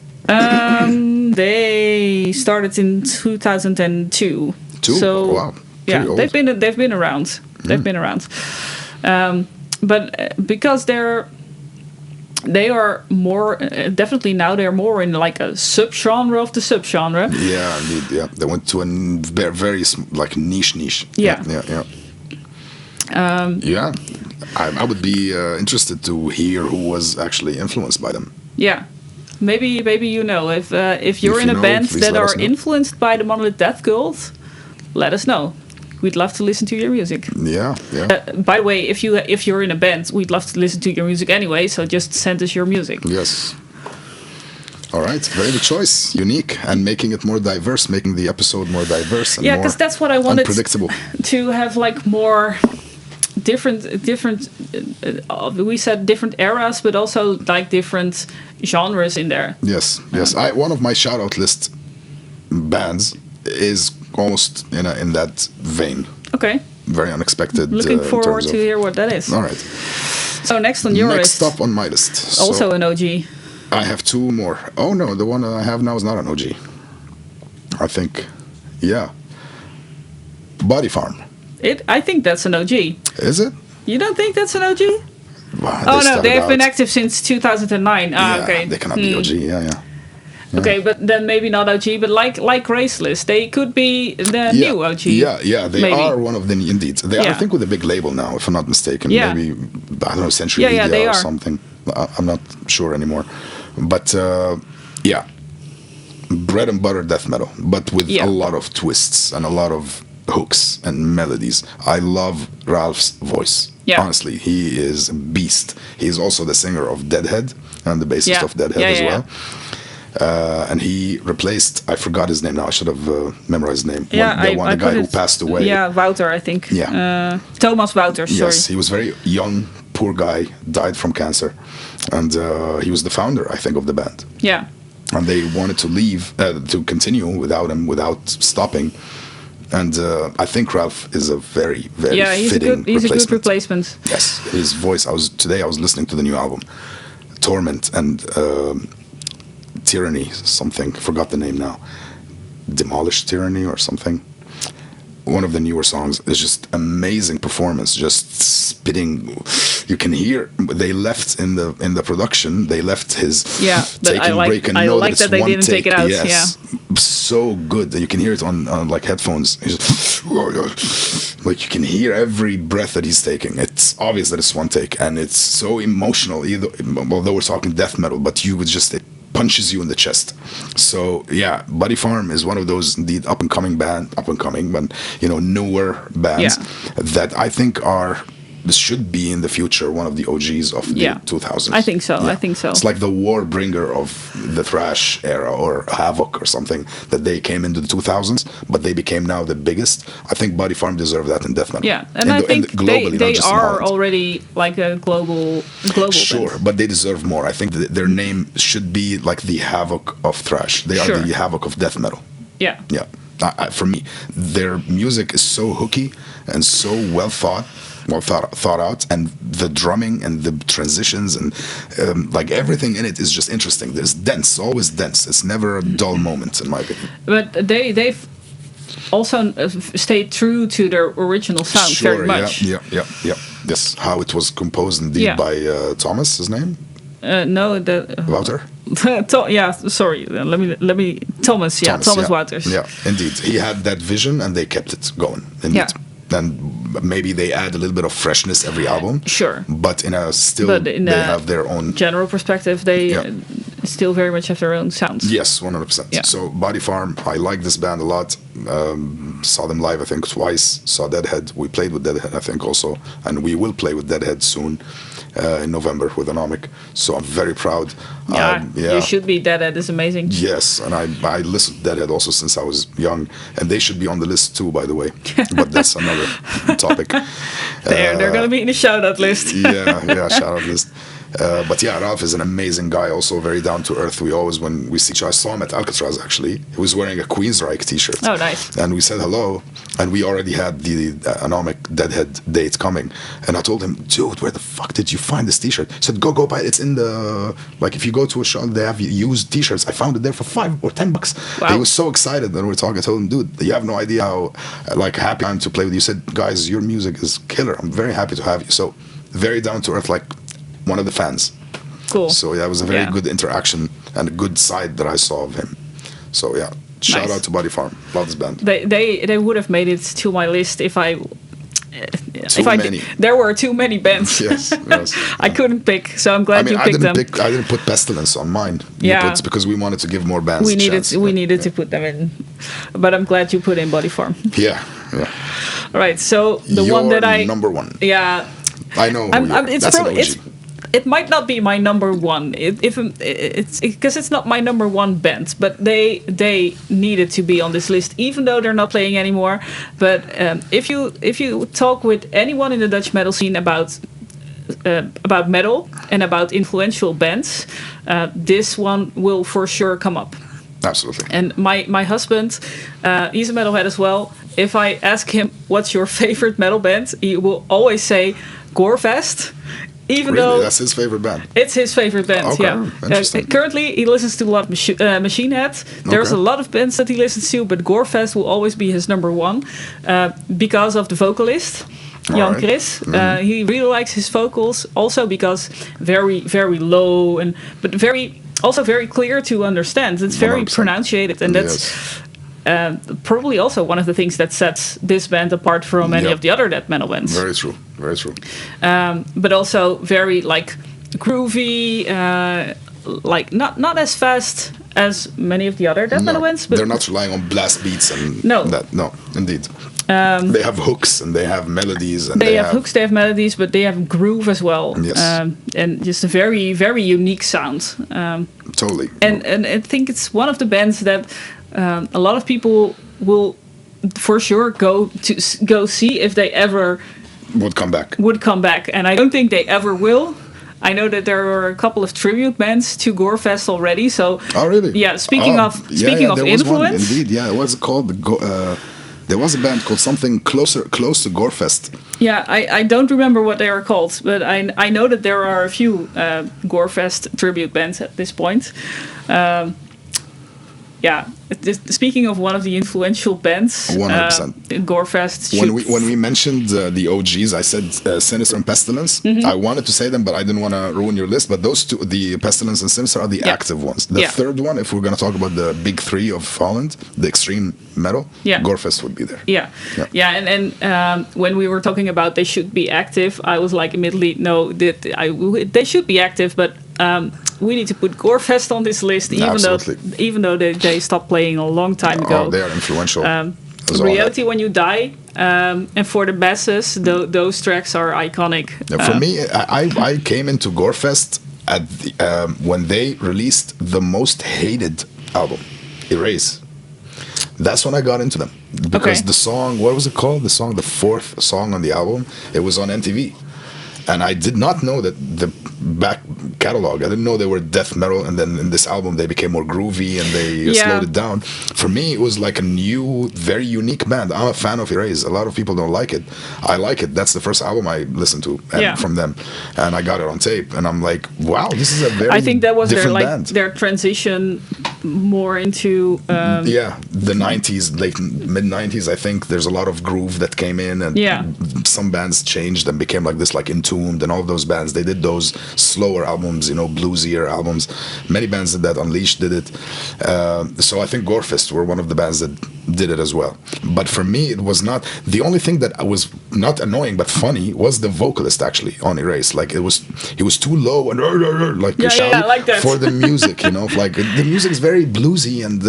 They started in 2002. So wow. They've been around. They've been around. But because they are more definitely now they're more in like a subgenre of the subgenre. Yeah, indeed. Yeah, they went to a very like niche. Yeah. I would be interested to hear who was actually influenced by them. Yeah. Maybe if you're in a band that are influenced by the Monolith Death Cult, let us know. We'd love to listen to your music. Yeah. By the way, if you're in a band, we'd love to listen to your music anyway. So just send us your music. Yes. All right, very good choice, unique, and making it more diverse, making the episode more diverse and more because that's what I wanted unpredictable. To have like more different. We said different eras, but also like different genres in there. Yes. One of my shout-out list bands is almost in that vein. Okay. Very unexpected. Looking forward to hear what that is. All right. So next on your list. Next up on my list. Also an OG. I have 2 more. Oh no, the one I have now is not an OG. I think, Body Farm. I think that's an OG. Is it? You don't think that's an OG? Wow, they have been active since 2009. Okay. They cannot be OG. Yeah. Okay, but then maybe not OG, but like Graceless, they could be the new OG. Yeah, they are one of the indeed. They are, I think, with a big label now, if I'm not mistaken. Yeah. Maybe, I don't know, Century Media or something. I'm not sure anymore. But bread and butter death metal, but with a lot of twists and a lot of hooks and melodies. I love Ralph's voice. Yeah. Honestly, he is a beast. He's also the singer of Deadhead and the bassist of Deadhead as well. And he replaced, I forgot his name now, I should have memorized his name. The guy who passed away. Yeah, Wouter, I think. Yeah. Thomas Wouter, sorry. Yes, he was very young, poor guy, died from cancer. And he was the founder, I think, of the band. Yeah. And they wanted to leave, to continue without him, without stopping. And I think Ralph is a very, very fitting he's a good replacement. Yes, his voice. Today I was listening to the new album, Torment and Tyranny, something. Forgot the name now. Demolished Tyranny or something. One of the newer songs is just amazing performance, just spitting. You can hear they left in the production. They left his break and I know like that they didn't take it out. Yes, yeah, so good that you can hear it on like headphones. Like you can hear every breath that he's taking. It's obvious that it's one take, and it's so emotional. Although we're talking death metal, but it punches you in the chest. So yeah, Buddy Farm is one of those indeed up and coming, but newer bands that I think should be in the future one of the OGs of the 2000s. I think so. Yeah. I think so. It's like the warbringer of the thrash era or Havoc or something, that they came into the 2000s, but they became now the biggest. I think Buddy Farm deserve that in death metal. Yeah, and I think globally, they are already like a global Sure, band. but they deserve more. I think that their name should be like the Havoc of thrash. They are the Havoc of death metal. Yeah. Yeah. For me, their music is so hooky and so well thought out, and the drumming and the transitions and like everything in it is just interesting. There's always dense. It's never a dull moment, in my opinion. But they've also stayed true to their original sound very much. Yeah. Yes, how it was composed indeed by Thomas, his name. No, Wouter. Sorry. Let me. Thomas Wouters. Yeah, indeed. He had that vision, and they kept it going. Indeed. Yeah. And maybe they add a little bit of freshness every album. Sure. But they have their own general perspective. They still very much have their own sounds. Yes, 100%. Yeah. So Body Farm, I like this band a lot. Saw them live, I think, twice. Saw Deadhead. We played with Deadhead, I think, also, and we will play with Deadhead soon in November with Anomic. So I'm very proud. You should be. Deadhead is amazing. Yes, and I listened to Deadhead also since I was young, and they should be on the list too, by the way. But that's another topic. They're going to be in the shout-out list. Shout-out list. But yeah, Ralph is an amazing guy, also very down to earth. We always, when we see each other, I saw him at Alcatraz actually. He was wearing a Queensryche t-shirt. Oh, nice. And we said hello, and we already had the Anomic Deadhead date coming. And I told him, dude, where the fuck did you find this t-shirt? He said, go buy it. It's in the, like, if you go to a shop, they have used t-shirts. I found it there for $5 or $10. Wow. He was so excited that we were talking. I told him, dude, you have no idea how happy I am to play with you. He said, guys, your music is killer. I'm very happy to have you. So very down to earth, like one of the fans. Cool. So yeah, it was a very good interaction and a good side that I saw of him. So yeah, shout out to Body Farm. Love this band. They would have made it to my list if I there were too many bands. Yes. I couldn't pick, so I'm glad you picked them. I didn't put Pestilence on mine. Because we wanted to give more bands. We needed to put them in, but I'm glad you put in Body Farm. Yeah. All right, so one that number one. Yeah. I know. It might not be my number one, it's because it's not my number one band, but they needed to be on this list, even though they're not playing anymore. But if you talk with anyone in the Dutch metal scene about metal and about influential bands, this one will for sure come up. Absolutely. And my husband, he's a metalhead as well. If I ask him what's your favorite metal band, he will always say Gorefest. Even though that's his favorite band. It's his favorite band, okay. Currently, he listens to a lot of Machine Head. There's a lot of bands that he listens to, but Gorefest will always be his number one because of the vocalist, Jan Chris. Mm-hmm. He really likes his vocals, also because very, very low, but also very clear to understand. It's very 100%. Pronunciated, and that's... probably also one of the things that sets this band apart from any of the other death metal bands. Very true. But also very groovy, not as fast as many of the other death metal bands. But they're not relying on blast beats and no, indeed. They have hooks and they have melodies. And they have hooks, they have melodies, but they have groove as well. Yes. And just a very, very unique sound. Totally. And I think it's one of the bands that a lot of people will for sure go see if they ever would come back. And I don't think they ever will. I know that there were a couple of tribute bands to Gorefest already. So, oh really? Yeah. Speaking of influence, one, indeed. Yeah, what's it called? There was a band called something close to Gorefest. Yeah, I don't remember what they are called, but I know that there are a few Gorefest tribute bands at this point. Yeah, speaking of one of the influential bands, 100%. Gorefest. When we mentioned the OGs, I said Sinister and Pestilence. I wanted to say them, but I didn't want to ruin your list. But those two, the Pestilence and Sinister, are the active ones. The third one, if we're going to talk about the big three of Holland, the extreme metal, Gorefest would be there. And when we were talking about they should be active, I was like immediately, no, they should be active, but we need to put Gorefest on this list, even though they stopped playing a long time ago. Oh, they are influential. Reality When You Die, and For the Masses, those tracks are iconic. For me, I came into Gorefest at when they released the most hated album, Erase. That's when I got into them. Because the song, what was it called? The fourth song on the album, it was on MTV. And I did not know that the back catalog. I didn't know they were death metal, and then in this album they became more groovy and they slowed it down. For me, it was like a new, very unique band. I'm a fan of Erase. A lot of people don't like it. I like it. That's the first album I listened to from them, and I got it on tape. And I'm like, wow, this is a very I think that was band. Their transition more into the 90s, late mid 90s. I think there's a lot of groove that came in, and some bands changed and became like this, like Entombed and all of those bands. They did those slower albums, bluesier albums. Many bands did that. Unleashed did it. So I think Gorefest were one of the bands that did it as well. But for me, it was not. The only thing that was not annoying but funny was the vocalist actually on Erase. Like he was too low and like like that. for the music. Like the music is very bluesy and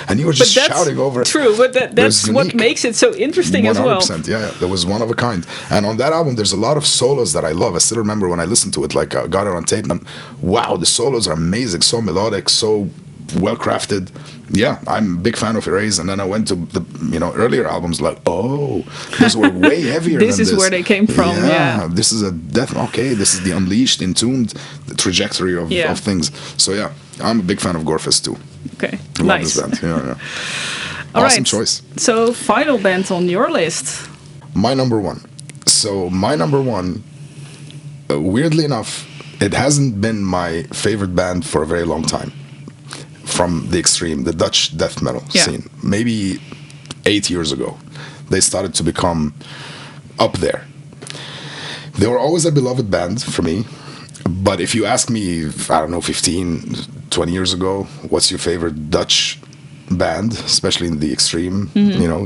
and you were just shouting over it. True, but that's what makes it so interesting 100%, as well. Yeah, that was one of a kind. And on that album, there's a lot of solos that I love. I still remember when I listened to it, like I got it on tape, and wow, the solos are amazing, so melodic, so well crafted. Yeah, I'm a big fan of Erase. And then I went to the earlier albums, like, oh, those were way heavier. This is where they came from. Yeah, this is a death. Okay, this is the Unleashed, Entombed, the trajectory of things. So yeah, I'm a big fan of Gorefest too. Okay, love nice. this band. Yeah. Awesome choice. So final band on your list. My number one. So my number one, weirdly enough, it hasn't been my favorite band for a very long time. From the extreme, the Dutch death metal scene. Maybe 8 years ago, they started to become up there. They were always a beloved band for me. But if you ask me, I don't know, 15, 20 years ago, what's your favorite Dutch band, especially in the extreme,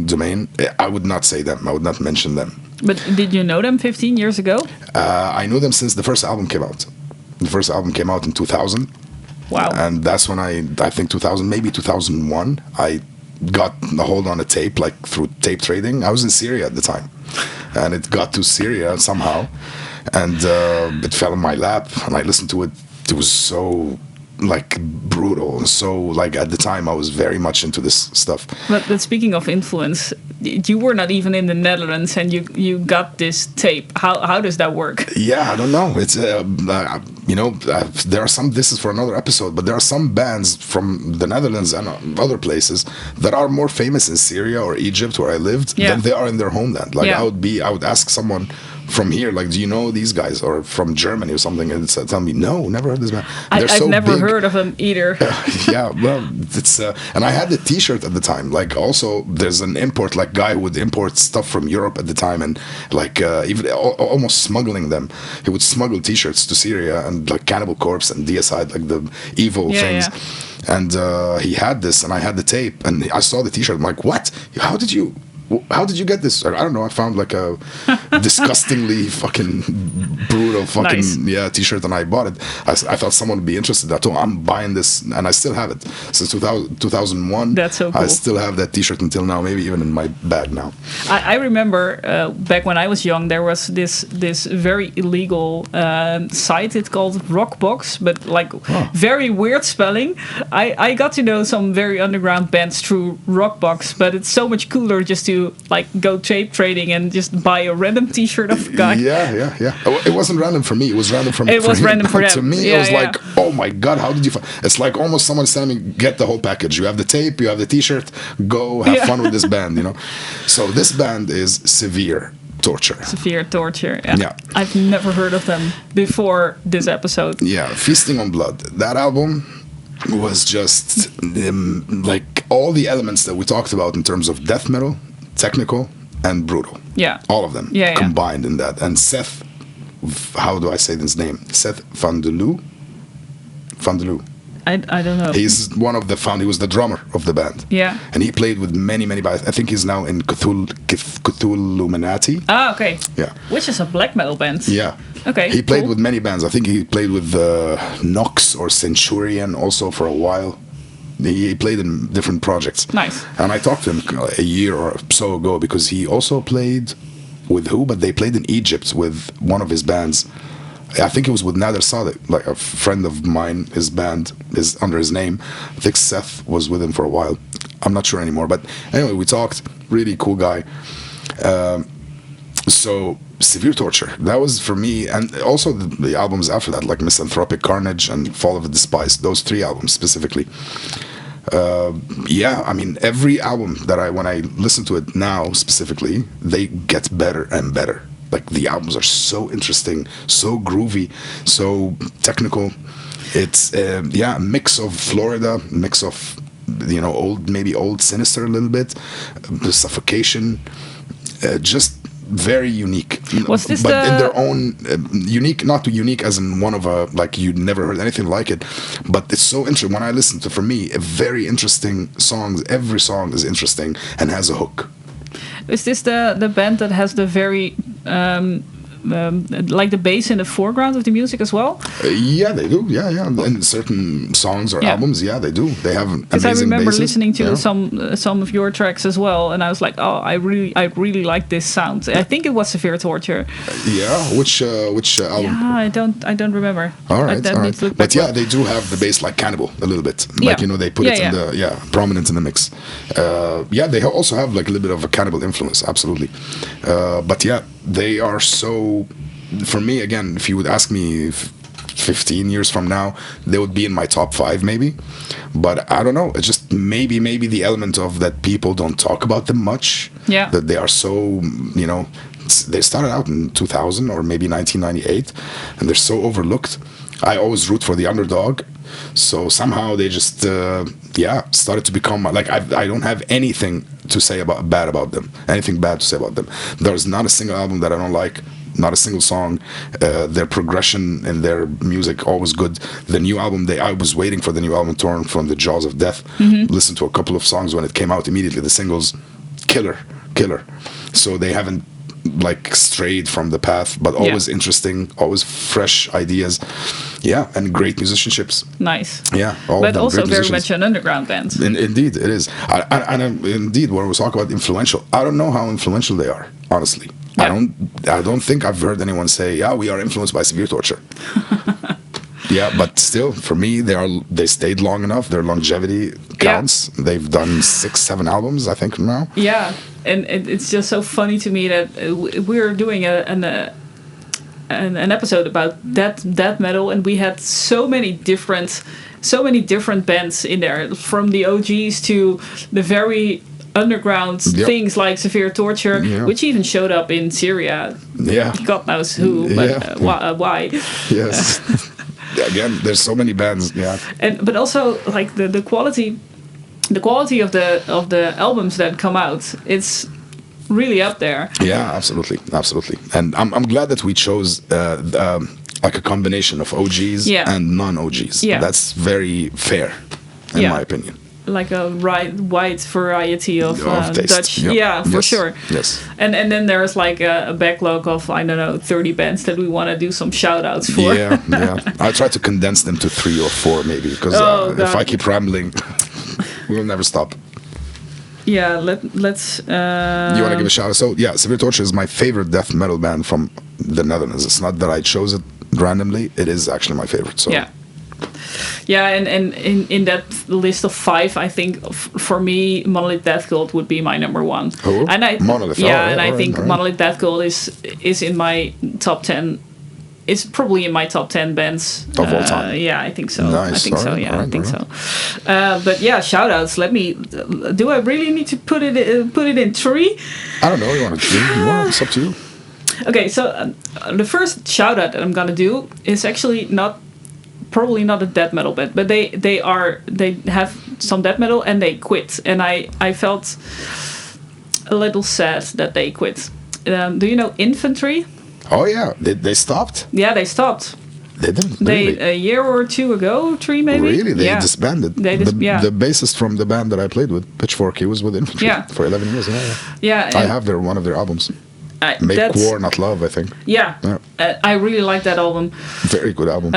domain, I would not say them. I would not mention them. But did you know them 15 years ago? I knew them since the first album came out. The first album came out in 2000. Wow. And that's when I think 2000, maybe 2001, I got a hold on a tape, like through tape trading. I was in Syria at the time. And it got to Syria somehow. And it fell in my lap. And I listened to it. It was so like brutal, and so like at the time I was very much into this stuff. But speaking of influence, you were not even in the Netherlands, and you got this tape. How does that work? Yeah, I don't know. It's there are some. This is for another episode, but there are some bands from the Netherlands and other places that are more famous in Syria or Egypt, where I lived, than they are in their homeland. Like I would ask someone from here, like, do you know these guys, or from Germany or something, and tell me, no, never heard this band. I've never heard of them either. Yeah, well, it's and I had the T-shirt at the time. Like, also, there's an import, like, guy who would import stuff from Europe at the time, and like even almost smuggling them. He would smuggle T-shirts to Syria, and like Cannibal Corpse and Deicide, like the evil things. Yeah. And he had this, and I had the tape, and I saw the T-shirt. I'm like, what? How did you how did you get this? I don't know. I found like a disgustingly fucking brutal fucking T-shirt, and I bought it. I thought someone would be interested. I told them, I'm buying this, and I still have it since 2001. That's so cool. I still have that T-shirt until now, maybe even in my bag now. I remember back when I was young, there was this very illegal site. It's called Rockbox, but like very weird spelling. I got to know some very underground bands through Rockbox, but it's so much cooler just to like go tape trading and just buy a random T-shirt of a guy. Yeah. It wasn't random for me. It was random for him. Random for them. To me, it was like, oh my god, how did you find? It's like almost someone telling me, get the whole package. You have the tape, you have the T-shirt, go have fun with this band, you know. So this band is Severe Torture. Severe Torture. Yeah. I've never heard of them before this episode. Yeah, Feasting on Blood. That album was just like all the elements that we talked about in terms of death metal, technical, and brutal. Yeah. All of them combined in that. And Seth, how do I say his name? Seth Van de Loo? I don't know. He's one of the he was the drummer of the band. Yeah. And he played with many bands. I think he's now in Cthulhuminati. Ah, okay. Yeah. Which is a black metal band. Yeah. Okay. He played with many bands. I think he played with Nox or Centurion also for a while. He played in different projects. Nice. And I talked to him a year or so ago because he also played with who? But they played in Egypt with one of his bands. I think it was with Nader Sadek, like a friend of mine. His band is under his name. I think Seth was with him for a while. I'm not sure anymore. But anyway, we talked. Really cool guy. So Severe Torture, that was for me, and also the albums after that, like Misanthropic Carnage and Fall of the Despised. Those 3 albums specifically. I mean, every album that when I listen to it now specifically, they get better and better. Like the albums are so interesting, so groovy, so technical. It's a mix of Florida, mix of old Sinister a little bit, the Suffocation, just very unique. Was this but in their own unique, not too unique as in one of like you'd never heard anything like it, but it's so interesting. When I listen to, for me, very interesting songs. Every song is interesting and has a hook. Is this the band that has the very like the bass in the foreground of the music as well? Yeah, they do. Yeah. And certain songs or albums, they do. They have amazing because I remember basses. listening to some of your tracks as well, and I was like, oh, I really like this sound. I think it was Severe Torture. Which album? Yeah, I don't remember. All right. But they do have the bass like Cannibal a little bit. Like they put it in the prominent in the mix. They also have like a little bit of a Cannibal influence, absolutely. But they are so, for me, again, if you would ask me 15 years from now, they would be in my top 5 maybe. But I don't know, it's just maybe the element of that people don't talk about them much. Yeah. That they are so, they started out in 2000 or maybe 1998, and they're so overlooked. I always root for the underdog. So somehow they just, started to become, like, I don't have anything to say bad about them. Anything bad to say about them. There's not a single album that I don't like. Not a single song. Their progression and their music always good. The new album, I was waiting for the new album, Torn from the Jaws of Death. Listened to a couple of songs when it came out immediately. The singles, killer. So they haven't like strayed from the path, but always interesting, always fresh ideas. And great musicianships. Nice. But also very much an underground band. Indeed, it is. And indeed, when we talk about influential, I don't know how influential they are, honestly. I don't think I've heard anyone say, we are influenced by Severe Torture. But still, for me, they stayed long enough. Their longevity counts. They've done 6-7 albums, I think, now. And it's just so funny to me that we're doing an episode about death metal, and we had so many different bands in there, from the OGs to the very underground things like Severe Torture, which even showed up in Syria. God knows who, but why? Yes. Again, there's so many bands. But also like the quality of the albums that come out, it's really up there. Absolutely. And I'm glad that we chose like a combination of OGs and non-OGs. That's very fair in my opinion. like a wide variety of taste. Dutch. Yep. Yeah, for Yes. sure. Yes. And then there's like a backlog of, I don't know, 30 bands that we want to do some shout outs for. Yeah. I try to condense them to 3 or 4 maybe, because if I keep rambling, we'll never stop. Yeah, let's. You want to give a shout out? So yeah, Severe Torture is my favorite death metal band from the Netherlands. It's not that I chose it randomly; it is actually my favorite. So yeah, and in that list of 5, I think for me, Monolith Death Cult would be my number 1. Oh, and Monolith. I think Monolith Death Cult is in my top 10. It's probably in my top 10 bands of all time. Yeah, I think so. Nice. I think so. Right, Yeah, right, I think right. so. But yeah, shout outs. Let me. Do I really need to put it in 3? I don't know. You want to choose? It's up to you. Okay, so the first shout out that I'm gonna do is actually probably not a death metal band, but they have some death metal and they quit, and I felt a little sad that they quit. Do you know Infantry? Oh yeah, they stopped. Yeah, they stopped. They didn't. They Really? a year or 2 ago, 3 maybe. Really, they yeah. disbanded. The bassist from the band that I played with, Pitchfork, he was with Infantry for 11 years. Yeah, I have one of their albums. Make that's- War, Not Love, I think. Yeah, I really like that album. Very good album.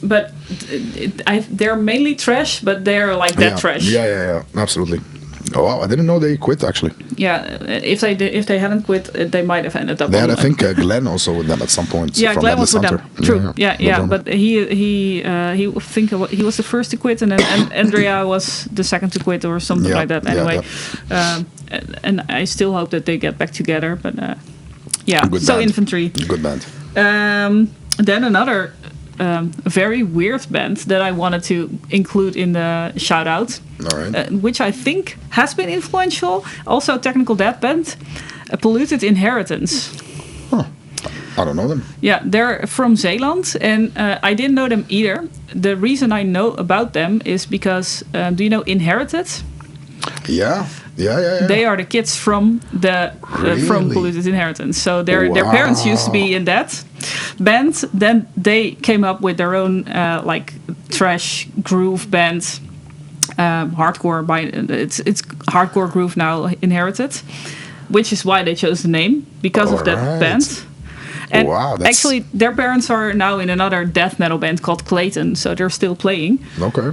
But they're mainly trash, but they're like that trash. Yeah, absolutely. Oh wow, I didn't know they quit actually. Yeah, if they hadn't quit, they might have ended up. They had, I think, Glenn also with them at some point. Yeah, from Glenn was with Atlas them. Hunter. True. Yeah. But he was the first to quit, and then Andrea was the second to quit, or something like that. Anyway, and I still hope that they get back together. But Good so band. Infantry. Good band. Then another very weird band that I wanted to include in the shout out, All right. which I think has been influential. Also, a technical death band, a Polluted Inheritance. Huh. I don't know them. Yeah, they're from Zeeland, and I didn't know them either. The reason I know about them is because, do you know Inherited? Yeah. They are the kids from from Polluted Inheritance. So their parents used to be in that band. Then they came up with their own like trash groove band, hardcore. It's hardcore groove now, Inherited, which is why they chose the name, because of that band. And actually, their parents are now in another death metal band called Clayton, so they're still playing. Okay.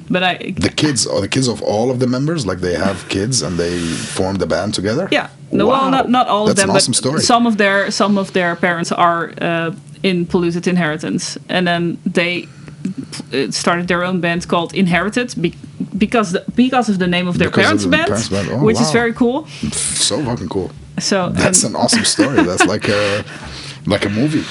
But the kids of all of the members, like they have kids and they formed a band together. Yeah. No, well, not all of them, That's an awesome but story. some of their parents are in Polluted Inheritance, and then they started their own band called Inherited because of the name of their parents' band, which is very cool. So fucking cool. So that's an awesome story. That's like a movie,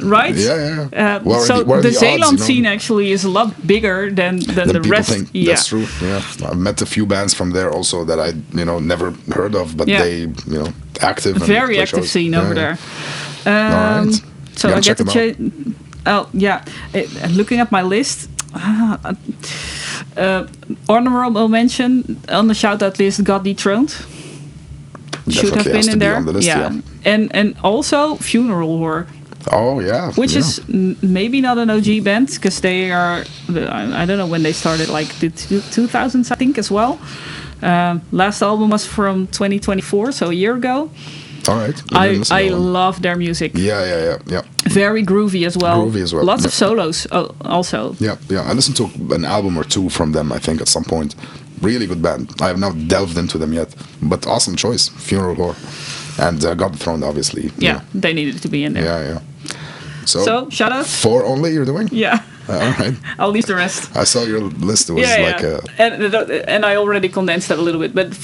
right? Yeah. The Zeeland scene actually is a lot bigger than the rest. Think. That's true. Yeah, I've met a few bands from there also that I never heard of, but they active. Very active scene over there. All right. So I get to check. Oh yeah, looking at my list. Honorable mention on the shout out list, God Dethroned. Should have been in there. On the list, And also Funeral Horror. Oh yeah. Which is maybe not an OG band, because they are, I don't know when they started, like the 2000s I think as well. Last album was from 2024, so a year ago. All right. I love their music. Yeah. Very groovy as well. Lots of solos also. Yeah. I listened to an album or 2 from them, I think, at some point. Really good band. I have not delved into them yet, but awesome choice. Funeral Horror. And God Dethroned, obviously. Yeah, they needed to be in there. Yeah. So shout out. 4 only you're doing? Yeah. All right. I'll leave the rest. I saw your list. It was and I already condensed that a little bit, but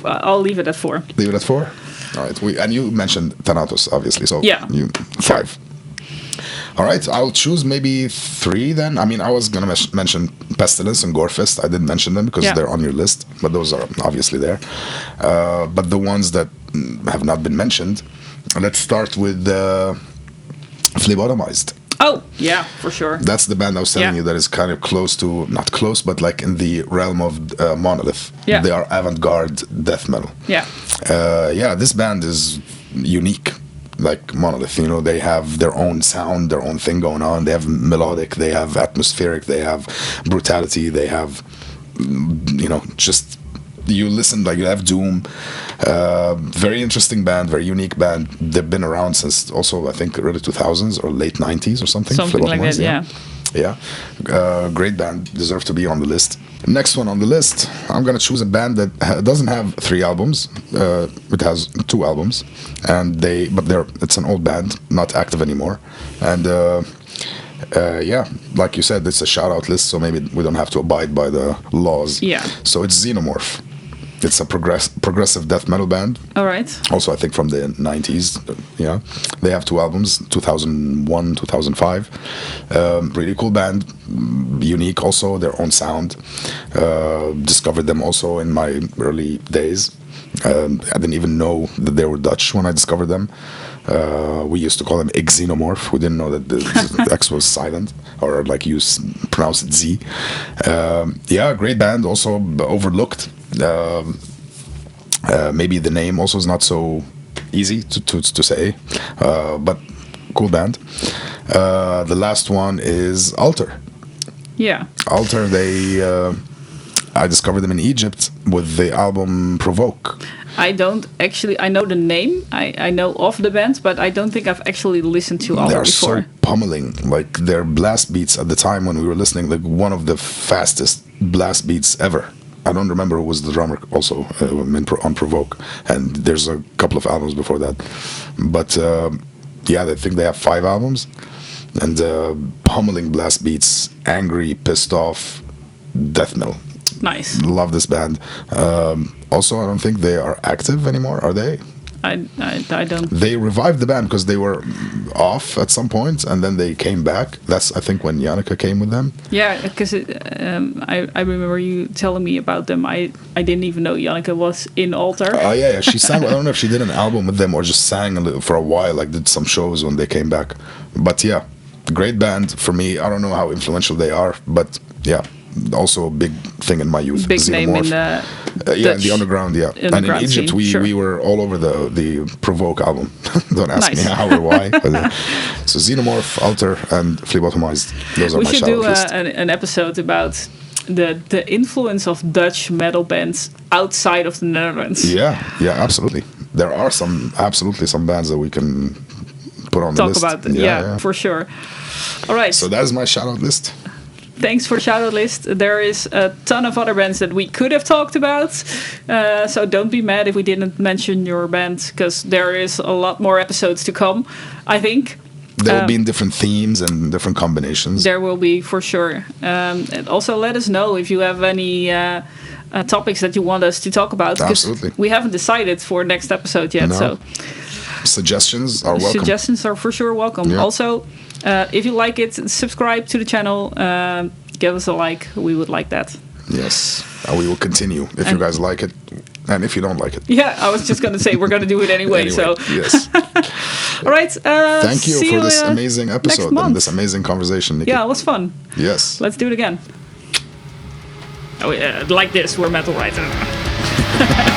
I'll leave it at 4. Leave it at 4? All right. And you mentioned Thanatos, obviously. So you 5. All right. I'll choose maybe 3 then. I mean, I was going to mention Pestilence and Gorefest. I didn't mention them because they're on your list, but those are obviously there. But the ones that have not been mentioned, let's start with Phlebotomized. Oh, yeah, for sure. That's the band I was telling you that is kind of close to, not close, but like in the realm of Monolith. Yeah. They are avant-garde death metal. Yeah. This band is unique, like Monolith. They have their own sound, their own thing going on. They have melodic, they have atmospheric, they have brutality, they have just you listen, like you have Doom, very interesting band, very unique band. They've been around since also I think early 2000s or late 90s or something. Something like that, yeah. Yeah, great band, deserve to be on the list. Next one on the list, I'm gonna choose a band that doesn't have 3 albums. It has 2 albums, and it's an old band, not active anymore. And like you said, it's a shout out list, so maybe we don't have to abide by the laws. Yeah. So it's Xenomorph. It's a progressive death metal band. All right. Also, I think from the 90s. Yeah, they have 2 albums, 2001, 2005. Really cool band, unique also, their own sound. Discovered them also in my early days. I didn't even know that they were Dutch when I discovered them. We used to call them Xenomorph. We didn't know that the X was silent, or like you pronounce it Z. Great band, also overlooked. Maybe the name also is not so easy to say, but cool band. The last one is Alter. Yeah. Alter, I discovered them in Egypt with the album Provoke. I know the name, I know of the band, but I don't think I've actually listened to Alter before. They're so pummeling, like their blast beats at the time when we were listening, like one of the fastest blast beats ever. I don't remember who was the drummer also on Provoke, and there's a couple of albums before that. But I think they have 5 albums, and pummeling blast beats, angry, pissed off, death metal. Nice. Love this band. Also, I don't think they are active anymore, are they? I don't. They revived the band because they were off at some point, and then they came back. That's, I think, when Janneke came with them. Yeah, because I remember you telling me about them. I didn't even know Janneke was in Alter. Yeah. She sang. I don't know if she did an album with them or just sang for a while, like did some shows when they came back. But yeah, great band for me. I don't know how influential they are, but yeah. Also a big thing in my youth. Big name in the in the underground, yeah. And in Egypt, we were all over the Provoke album. Don't ask me how or why. So Xenomorph, Alter, and Phlebotomized. Those are my shout-out list. We should do an episode about the influence of Dutch metal bands outside of the Netherlands. Yeah, absolutely. There are some bands that we can put on the list. Talk about, yeah, for sure. All right. So that is my shout-out list. Thanks for the shout-out list. There is a ton of other bands that we could have talked about. So don't be mad if we didn't mention your band, because there is a lot more episodes to come, I think. There will be in different themes and different combinations. There will be, for sure. And also let us know if you have any topics that you want us to talk about. Absolutely. We haven't decided for next episode yet. No. So suggestions are welcome. Suggestions are for sure welcome. Yeah. Also, if you like it, subscribe to the channel. Give us a like. We would like that. Yes. And we will continue if you guys like it. And if you don't like it. Yeah, I was just going to say we're going to do it anyway. So yes. All right. Thank you for this amazing episode and this amazing conversation, Nikki. Yeah, it was fun. Yes. Let's do it again. Oh, like this. We're metal right now.